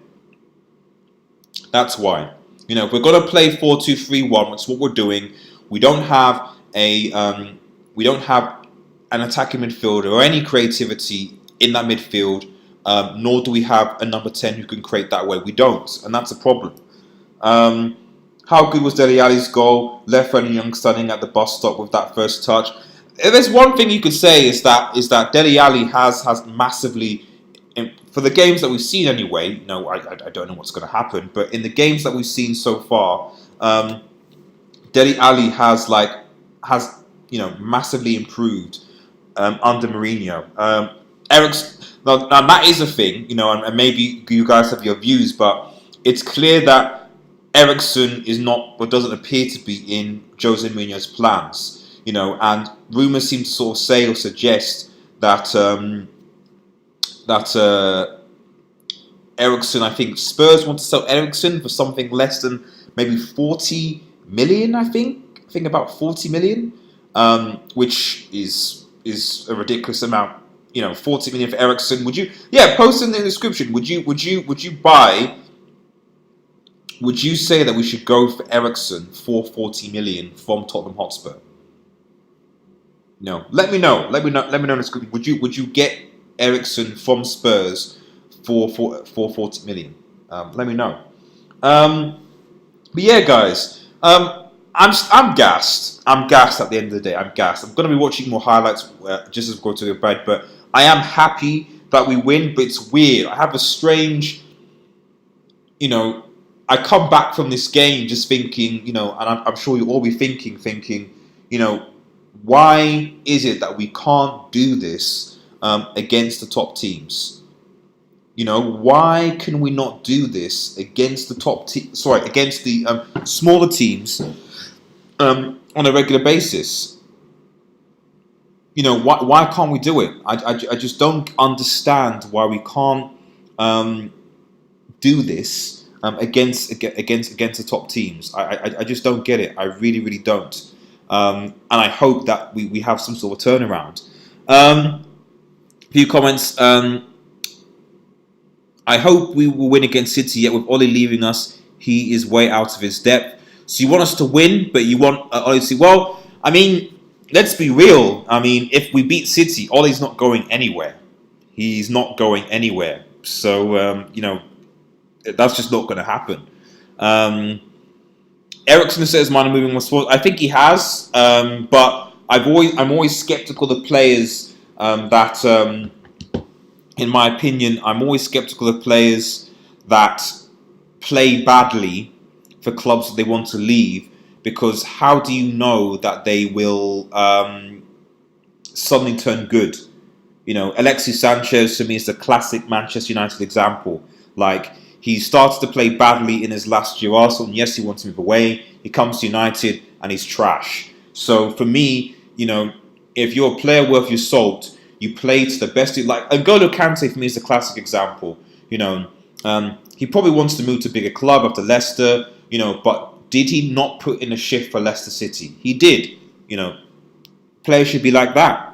That's why. If we're going to play 4-2-3-1, which is what we're doing, we don't have an attacking midfielder or any creativity in that midfield. Nor do we have a number 10 who can create that way. We don't, and that's a problem. How good was Dele Alli's goal? Left and Young stunning at the bus stop with that first touch. If there's one thing you could say is that Dele Alli has massively, for the games that we've seen anyway. I don't know what's going to happen, but in the games that we've seen so far, Dele Alli has massively improved under Mourinho. Eric's. Now that is a thing, and maybe you guys have your views, but it's clear that Eriksen is not, or doesn't appear to be, in Jose Mourinho's plans, and rumours seem to sort of say or suggest that Eriksen, I think Spurs want to sell Eriksen for something less than maybe 40 million. I think about 40 million, which is a ridiculous amount. 40 million for Eriksen. Would you? Yeah, post in the description. Would you buy? Would you say that we should go for Eriksen for 40 million from Tottenham Hotspur? No. Let me know. Let me know in the description. Would you get Eriksen from Spurs for 40 million? Let me know. But yeah, guys. I'm gassed. I'm gassed at the end of the day. I'm gassed. I'm going to be watching more highlights just as we go to bed. But I am happy that we win. But it's weird. I have a strange, I come back from this game just thinking, and I'm sure you'll all be thinking, why is it that we can't do this against the top teams? Why can we not do this against the against the smaller teams on a regular basis? Why can't we do it? I just don't understand why we can't do this against the top teams. I just don't get it. I really, really don't. And I hope that we have some sort of turnaround. Few comments. I hope we will win against City, yet with Ollie leaving us, he is way out of his depth. So you want us to win, but you want Ollie to... Well, I mean, let's be real. I mean, if we beat City, Ollie's not going anywhere. He's not going anywhere. So, that's just not going to happen. Eriksen says, "Man, moving was forward." I think he has, but I'm always skeptical of players that, in my opinion, I'm always skeptical of players that play badly for clubs that they want to leave, because how do you know that they will suddenly turn good? You know, Alexis Sanchez to me is the classic Manchester United example. Like, he started to play badly in his last year Arsenal, and yes, he wants to move away. He comes to United and he's trash. So for me, you know, if you're a player worth your salt, you play to the best. Like N'Golo Kante for me is the classic example. You know, he probably wants to move to a bigger club after Leicester. You know, but did he not put in a shift for Leicester City? He did. You know, players should be like that.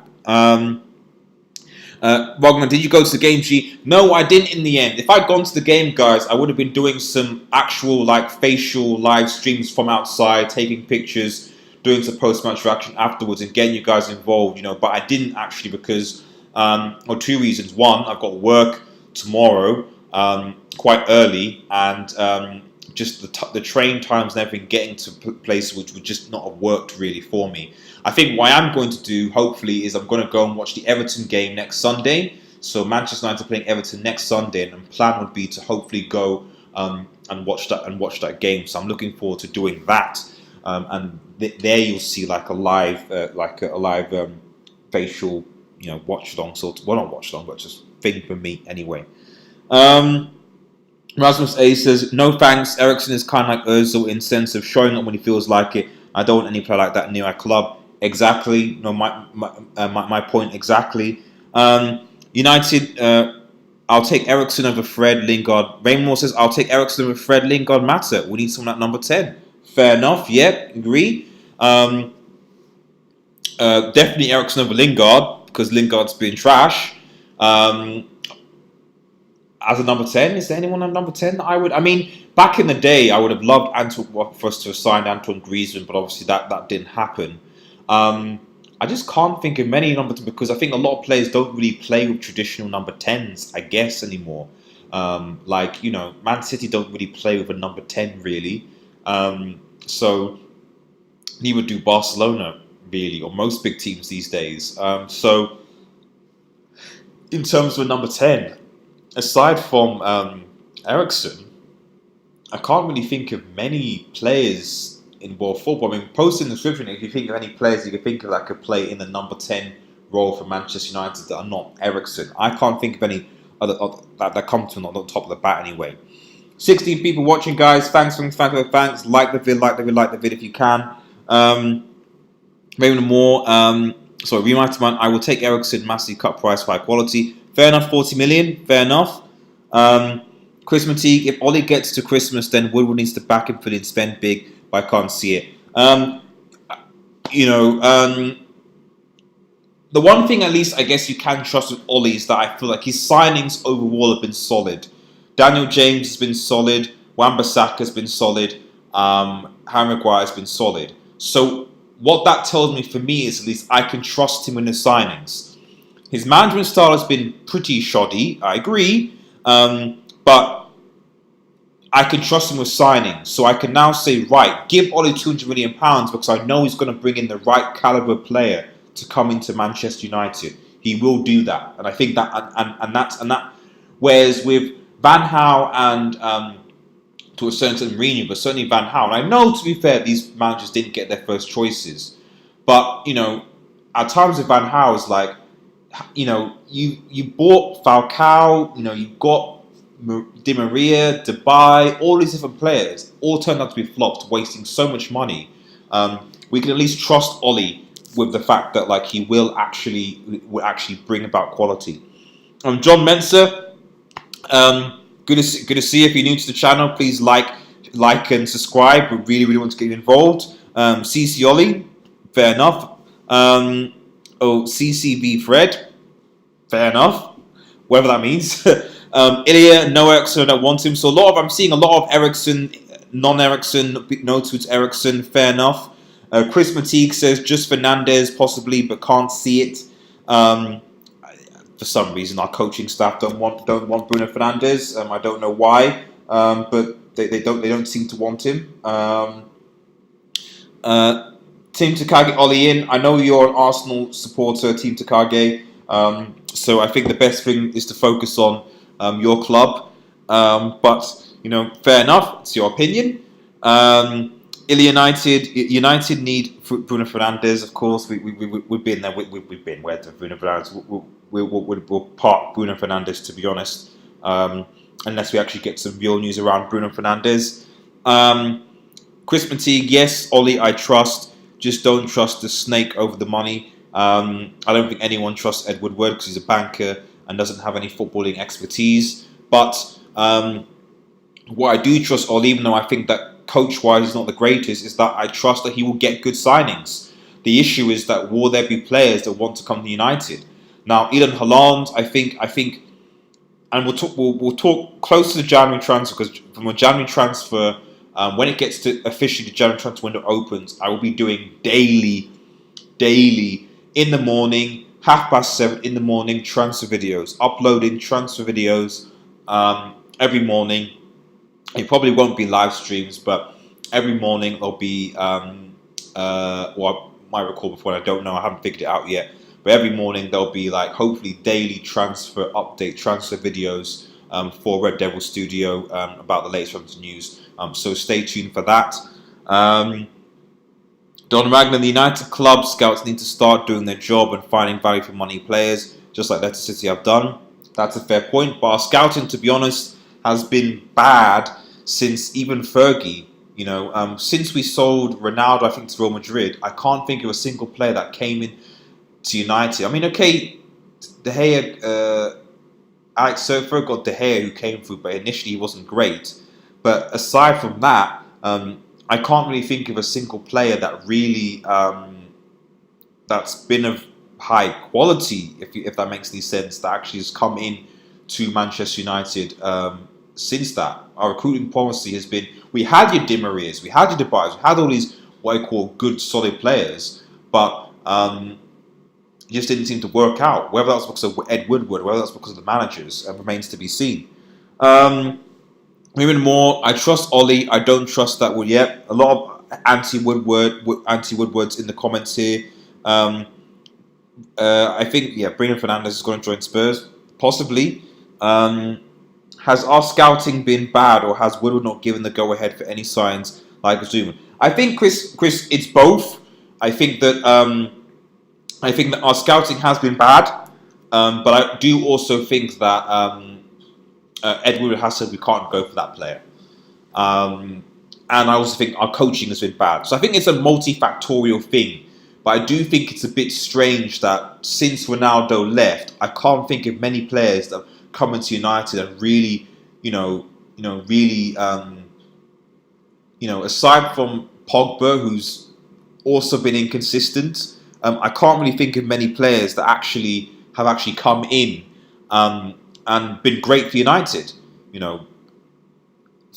Wagner, did you go to the game, G? No, I didn't in the end. If I'd gone to the game, guys, I would have been doing some actual like facial live streams from outside, taking pictures, doing some post-match reaction afterwards and getting you guys involved, you know, but I didn't actually because, or two reasons. One, I've got work tomorrow quite early, and just the train times and everything, getting to places which would just not have worked really for me. I think what I am going to do, hopefully, is I'm going to go and watch the Everton game next Sunday. So Manchester United playing Everton next Sunday, and the plan would be to hopefully go and watch that game. So I'm looking forward to doing that. And there you'll see like a live facial, you know, watch along sort of, well, not watch along, but just thing for me anyway. Rasmus A says, no thanks. Eriksen is kind of like Ozil in sense of showing up when he feels like it. I don't want any player like that near our club. Exactly. No, my point exactly. United, I'll take Eriksen over Fred, Lingard. Raymond says, I'll take Eriksen over Fred, Lingard, Mata. We need someone at number 10. Fair enough. Yep, agree. Definitely Eriksen over Lingard, because Lingard's been trash. As a number 10, is there anyone at number 10 that I mean, back in the day, I would have loved for us to have signed Antoine Griezmann, but obviously that didn't happen. I just can't think of many number 10 because I think a lot of players don't really play with traditional number 10s, I guess, anymore. Like, you know, Man City don't really play with a number 10, really. So, neither do Barcelona, really, or most big teams these days. So, in terms of a number 10, aside from Eriksen, I can't really think of many players in world football. I mean, post in the description if you think of any players you can think of that could play in the number 10 role for Manchester United that are not Eriksen. I can't think of any other that come to me on the top of the bat anyway. 16 people watching, guys. Thanks. Like the vid if you can. Maybe more. Reunited Man, I will take Eriksen, massive cut price, high quality. Fair enough, 40 million. Fair enough. Chris Mateague, if Ollie gets to Christmas, then Woodward needs to back him for the spend big, but I can't see it. The one thing at least I guess you can trust with Ollie is that I feel like his signings overall have been solid. Daniel James has been solid. Wan-Bissaka has been solid. Harry Maguire has been solid. So what that tells me for me is at least I can trust him in his signings. His management style has been pretty shoddy, I agree, but I can trust him with signings. So I can now say, right, give Ollie £200 million because I know he's going to bring in the right caliber player to come into Manchester United. He will do that, and I think that, and that. Whereas with Van Gaal and to a certain extent Mourinho, but certainly Van Gaal, and I know to be fair, these managers didn't get their first choices, but you know, at times with Van Gaal, it's like, you know, you bought Falcao, you know, you got Di Maria, Depay, all these different players, all turned out to be flops, wasting so much money. We can at least trust Ollie with the fact that like he will actually bring about quality. John Mensa, good to see you. If you're new to the channel, please like and subscribe. We really want to get you involved. CC Ollie, fair enough. CCV Fred, fair enough. Whatever that means. Ilya, no Eriksen, I don't want him. So I'm seeing a lot of Eriksen, non-Eriksen, no to Eriksen, fair enough. Chris Mateague says just Fernandes possibly, but can't see it. For some reason, our coaching staff don't want Bruno Fernandes. I don't know why, but they don't seem to want him. Team Takagi, Ollie in. I know you're an Arsenal supporter, Team Takagi. So I think the best thing is to focus on your club. But fair enough. It's your opinion. United need Bruno Fernandes. Of course, we've been there. We've been where the Bruno Fernandes. We'll park Bruno Fernandes, to be honest. Unless we actually get some real news around Bruno Fernandes. Chris Mateague, yes. Ollie, I trust. Just don't trust the snake over the money. I don't think anyone trusts Ed Woodward because he's a banker and doesn't have any footballing expertise. But what I do trust Ollie, even though I think that coach-wise he's not the greatest, is that I trust that he will get good signings. The issue is that will there be players that want to come to United? Now, Eden Haaland, I think, and we'll talk close to the January transfer, because from a January transfer, when it gets to officially the January transfer window opens, I will be doing daily in the morning, 7:30 in the morning, transfer videos, uploading transfer videos every morning. It probably won't be live streams, but every morning there'll be, I might recall before, I don't know, I haven't figured it out yet. But every morning there'll be hopefully daily transfer update, transfer videos for Red Devil Studio about the latest transfer news. So stay tuned for that. Don Ragnar, the United club scouts need to start doing their job and finding value for money players, just like Leicester City have done. That's a fair point. But our scouting, to be honest, has been bad since even Fergie. Since we sold Ronaldo, I think, to Real Madrid, I can't think of a single player that came in to United. I mean, okay, De Gea, Alex Ferg got De Gea who came through, but initially he wasn't great. But aside from that, I can't really think of a single player that really that's been of high quality, if that makes any sense, that actually has come in to Manchester United since that. Our recruiting policy has been, we had your Di Marias, we had your Debars, we had all these what I call good solid players, but it just didn't seem to work out. Whether that's because of Ed Woodward, whether that's because of the managers, remains to be seen. Even more, I trust Ollie. I don't trust that Wood yet. A lot of anti-Woodwards in the comments here. I think, Bruno Fernandes is going to join Spurs, possibly. Has our scouting been bad, or has Woodward not given the go-ahead for any signs like Zuma? I think, Chris, it's both. I think that our scouting has been bad, but I do also think that Ed Woodward has said we can't go for that player. And I also think our coaching has been bad. So I think it's a multifactorial thing. But I do think it's a bit strange that since Ronaldo left, I can't think of many players that have come into United and really, aside from Pogba, who's also been inconsistent, I can't really think of many players that have come in and been great for United.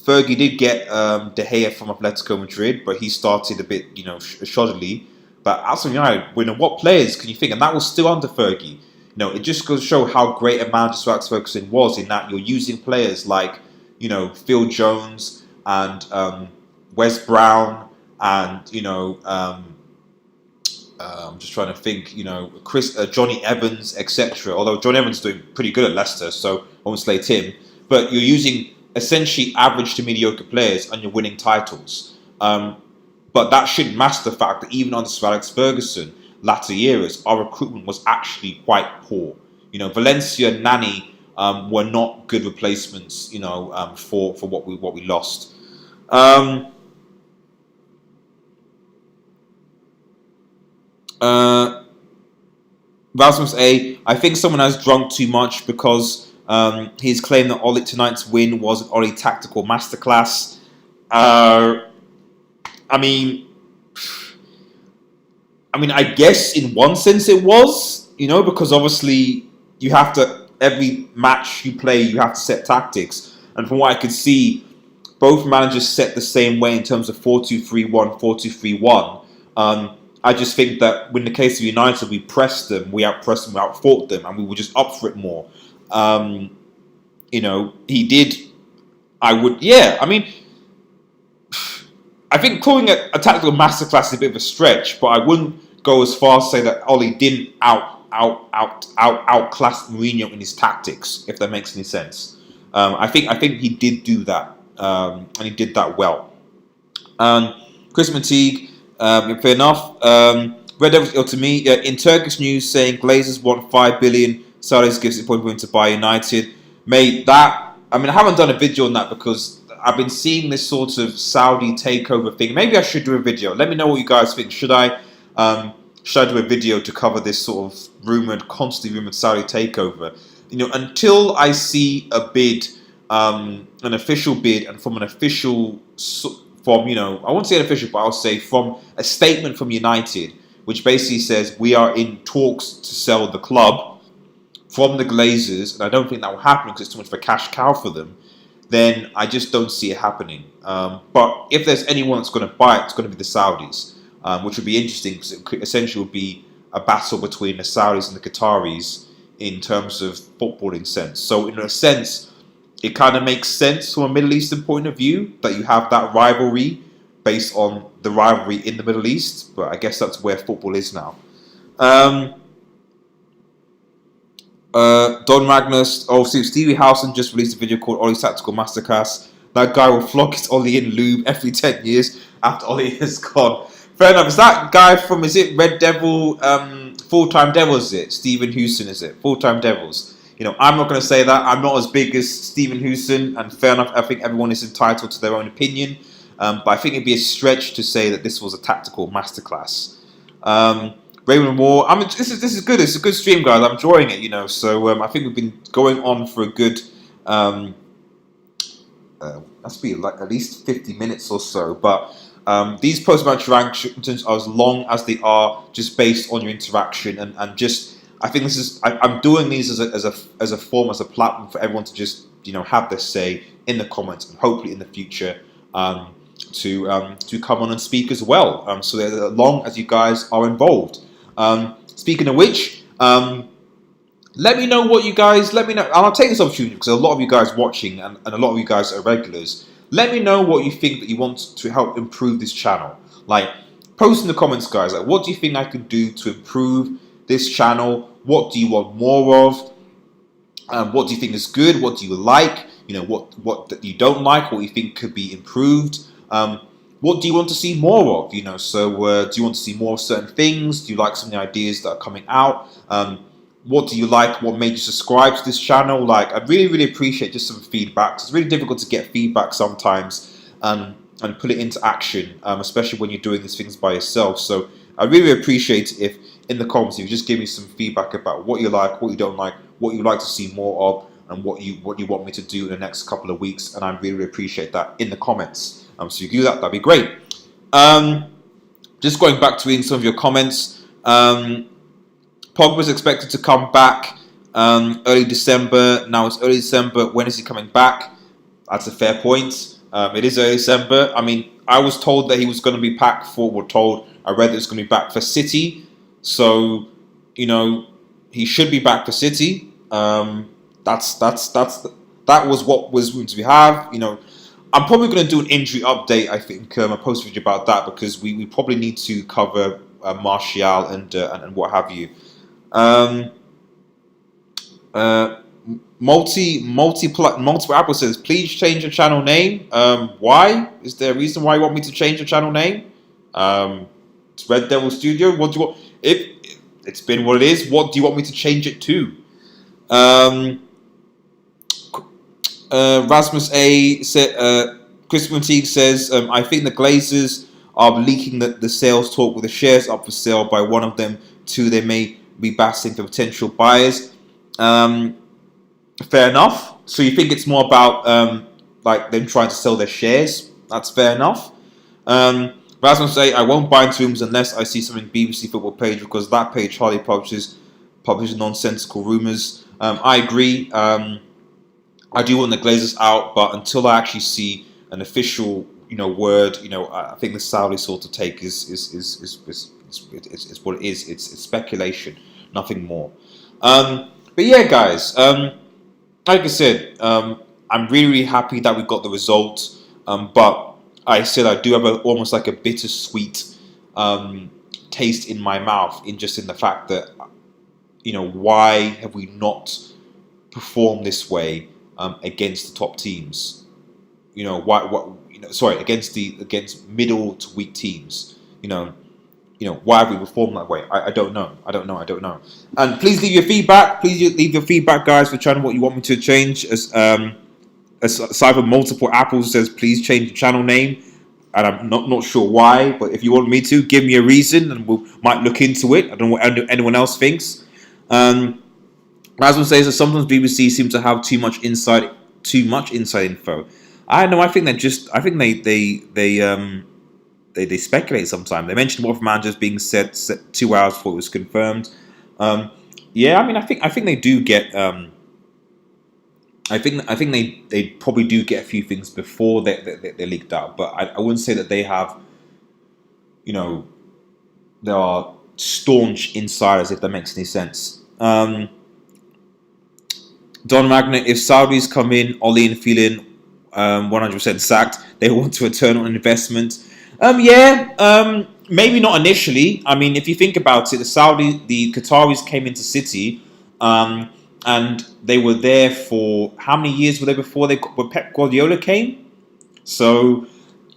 Fergie did get De Gea from Atletico Madrid, but he started a bit, shoddily. But outside of United, what players can you think? And that was still under Fergie. It just goes to show how great a manager Sir Alex Ferguson was, in that you're using players like, Phil Jones and Wes Brown and, I'm just trying to think, Johnny Evans, etc. Although Johnny Evans is doing pretty good at Leicester, so I won't slate him. But you're using essentially average to mediocre players and you're winning titles. But that shouldn't mask the fact that even under Sir Alex Ferguson, latter years, our recruitment was actually quite poor. Valencia and Nani were not good replacements, for what we lost. Rasmus A, I think someone has drunk too much, because he's claimed that Ollie tonight's win was an Ollie tactical masterclass. I mean, I guess in one sense it was, because obviously you have to, every match you play, you have to set tactics. And from what I could see, both managers set the same way in terms of 4-2-3-1, 4-2-3-1. I just think that in the case of United, we pressed them, we outpressed them, we outfought them, and we were just up for it more. He did. I think calling it a tactical masterclass is a bit of a stretch, but I wouldn't go as far as say that Oli didn't outclass Mourinho in his tactics, if that makes any sense. I think he did do that, and he did that well. Chris Mateague, fair enough. Red Devils, to me, in Turkish news saying Glazers want 5 billion, Saudis gives it point to buy United. Mate, that, I mean, I haven't done a video on that because I've been seeing this sort of Saudi takeover thing. Maybe I should do a video. Let me know what you guys think. Should I do a video to cover this sort of constantly rumored Saudi takeover? You know, until I see a bid, an official bid, and from an official, from, you know, I won't say an official, but I'll say from a statement from United, which basically says we are in talks to sell the club from the Glazers, and I don't think that will happen because it's too much of a cash cow for them, then I just don't see it happening. But if there's anyone that's going to buy it, it's going to be the Saudis, which would be interesting because it could essentially be a battle between the Saudis and the Qataris in terms of footballing sense. So in a sense, it kind of makes sense from a Middle Eastern point of view that you have that rivalry based on the rivalry in the Middle East, but I guess that's where football is now. Don Magnus, Stevie Howson just released a video called Ollie's Tactical Masterclass. That guy will flog his Ollie in lube every 10 years after Ollie is gone. Fair enough. Is that guy from, is it Red Devil, Full-Time Devils, is it? Stephen Houston, is it? Full-Time Devils. You know, I'm not going to say that. I'm not as big as Stephen Houston, and fair enough, I think everyone is entitled to their own opinion. But I think it'd be a stretch to say that this was a tactical masterclass. Raymond Moore, I mean, this is good. It's a good stream, guys. I'm enjoying it, you know. So I think we've been going on for a good, that's be like at least 50 minutes or so. But these post-match rankings are as long as they are, just based on your interaction and just. I think this is. I'm doing these as a form, as a platform for everyone to just, you know, have their say in the comments, and hopefully in the future to come on and speak as well. So that as long as you guys are involved. Speaking of which, let me know what you guys. Let me know. And I'll take this opportunity because a lot of you guys watching and a lot of you guys are regulars. Let me know what you think that you want to help improve this channel. Like, post in the comments, guys. Like, what do you think I could do to improve this channel? What do you want more of? What do you think is good? What do you like? You know, what that you don't like? What you think could be improved? What do you want to see more of? You know, so do you want to see more of certain things? Do you like some of the ideas that are coming out? What do you like? What made you subscribe to this channel? Like, I really appreciate just some feedback. It's really difficult to get feedback sometimes and put it into action, especially when you're doing these things by yourself. So I really appreciate if in the comments you just give me some feedback about what you like, what you don't like, what you'd like to see more of, and what you want me to do in the next couple of weeks. And I really appreciate that in the comments. So you do that, that'd be great. Just going back to reading some of your comments. Pogba's expected to come back early December. Now it's early December. When is he coming back? That's a fair point. It is early December. I mean, I was told that he was going to be back I read that it's going to be back for City. So, you know, he should be back for City. That was what was going to have. You know, I'm probably going to do an injury update. I think I'll post a video about that because we probably need to cover Martial and what have you. Multiple Apple says, please change your channel name. Why? Is there a reason why you want me to change your channel name? It's Red Devil Studio. What do you want? It's been what it is. What do you want me to change it to? Rasmus A said, Chris Mateague says, I think the Glazers are leaking the sales talk with the shares up for sale by one of them. Two, they may be basting for potential buyers. Fair enough. So you think it's more about like them trying to sell their shares? That's fair enough. Rasmus say, I won't buy into rooms unless I see something BBC football page because that page hardly publishes nonsensical rumours. I agree. I do want the Glazers out, but until I actually see an official, you know, word, you know, I think the Saudi sort of take is what it is. It's speculation, nothing more. But yeah, guys. Like I said, I'm really happy that we got the result. But I said I do have almost like a bittersweet taste in my mouth, in the fact that, why have we not performed this way against the top teams? Against middle to weak teams. Why have we performed that way? I don't know. I don't know. And please leave your feedback. Please leave your feedback, guys, for channel what you want me to change. As Cyber Multiple Apples says, please change the channel name. And I'm not sure why, but if you want me to, give me a reason, and we might look into it. I don't know what anyone else thinks. Rasmus says that sometimes BBC seem to have too much inside info. I don't know. I think they speculate sometimes. They mentioned Wolf managers being set 2 hours before it was confirmed. Yeah, I mean, I think they do get. I think they probably do get a few things before they're leaked out, but I wouldn't say that they have. There are staunch insiders, if that makes any sense. Don Magnet, if Saudis come in, Oli and feeling 100% sacked, they want to return on investment. Maybe not initially. I mean, if you think about it, the Qataris came into City, and they were there for how many years were they before Pep Guardiola came? So,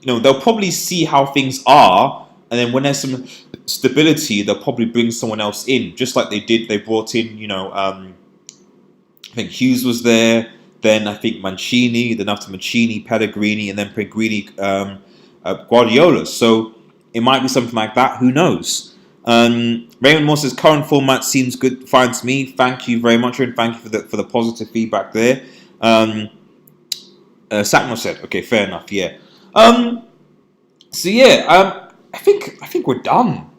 they'll probably see how things are, and then when there's some stability, they'll probably bring someone else in, just like they did. They brought in, I think Hughes was there. Then I think Mancini. Then after Mancini, Pellegrini, and then Pellegrini, Guardiola. So it might be something like that. Who knows? Raymond Moss says current format seems good, fine to me. Thank you very much, and thank you for the positive feedback there. Sackmo said, okay, fair enough. Yeah. I think we're done.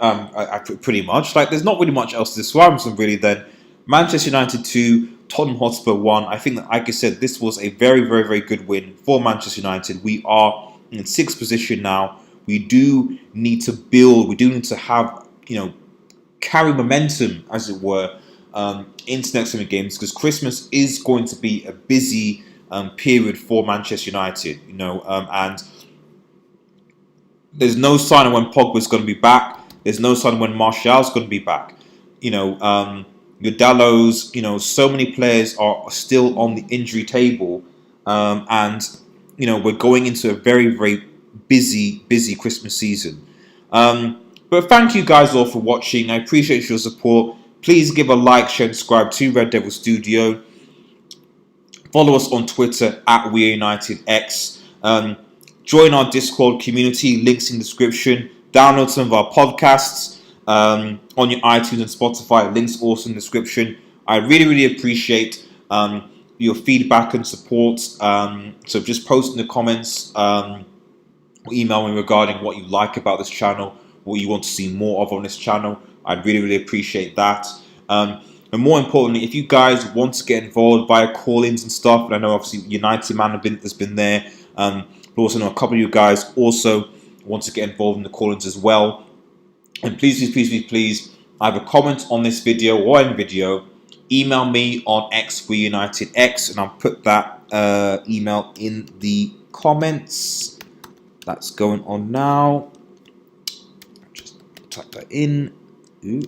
Pretty much. Like, there's not really much else to describe. So really, then Manchester United 2, Tottenham Hotspur 1. I think that, like I said, this was a very, very, very good win for Manchester United. We are in 6th position now. We do need to build. We do need to have, carry momentum, as it were, into next coming games, because Christmas is going to be a busy period for Manchester United. And there's no sign of when Pogba's going to be back. There's no sign of when Martial's going to be back. Your Dallots, so many players are still on the injury table, and we're going into a very, very busy Christmas season. But thank you guys all for watching. I appreciate your support. Please give a like, share, and subscribe to Red Devil Studio. Follow us on Twitter at WeAreUnitedX. Join our Discord community. Links in the description. Download some of our podcasts on your iTunes and Spotify. Links also in the description. I really, really appreciate your feedback and support. So just post in the comments or email me regarding what you like about this channel, what you want to see more of on this channel. I'd really, really appreciate that. And more importantly, if you guys want to get involved via call-ins and stuff, and I know obviously United Man has been there, but also know a couple of you guys also want to get involved in the call-ins as well. And please, either comment on this video or any video, email me on XWeUnitedX, and I'll put that email in the comments. That's going on now. Just type that in. Ooh.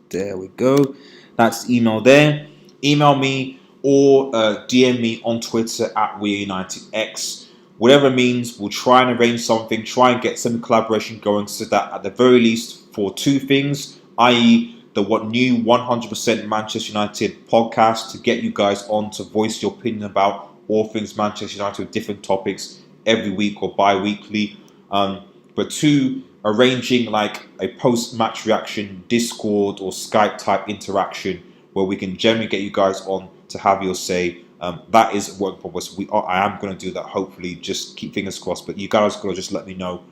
There we go. That's the email there. Email me or DM me on Twitter at WeUnitedX. Whatever it means, we'll try and arrange something, try and get some collaboration going, so that at the very least for 2 things, i.e. the new 100% Manchester United podcast, to get you guys on to voice your opinion about all things Manchester United with different topics every week or bi-weekly. But 2, arranging like a post-match reaction Discord or Skype type interaction where we can generally get you guys on to have your say. That is a work in progress. I am going to do that, hopefully. Just keep fingers crossed. But you guys got to just let me know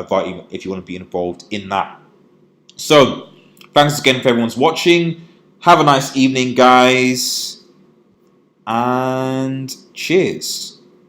via email if you want to be involved in that. So, thanks again for everyone's watching. Have a nice evening, guys. And cheers.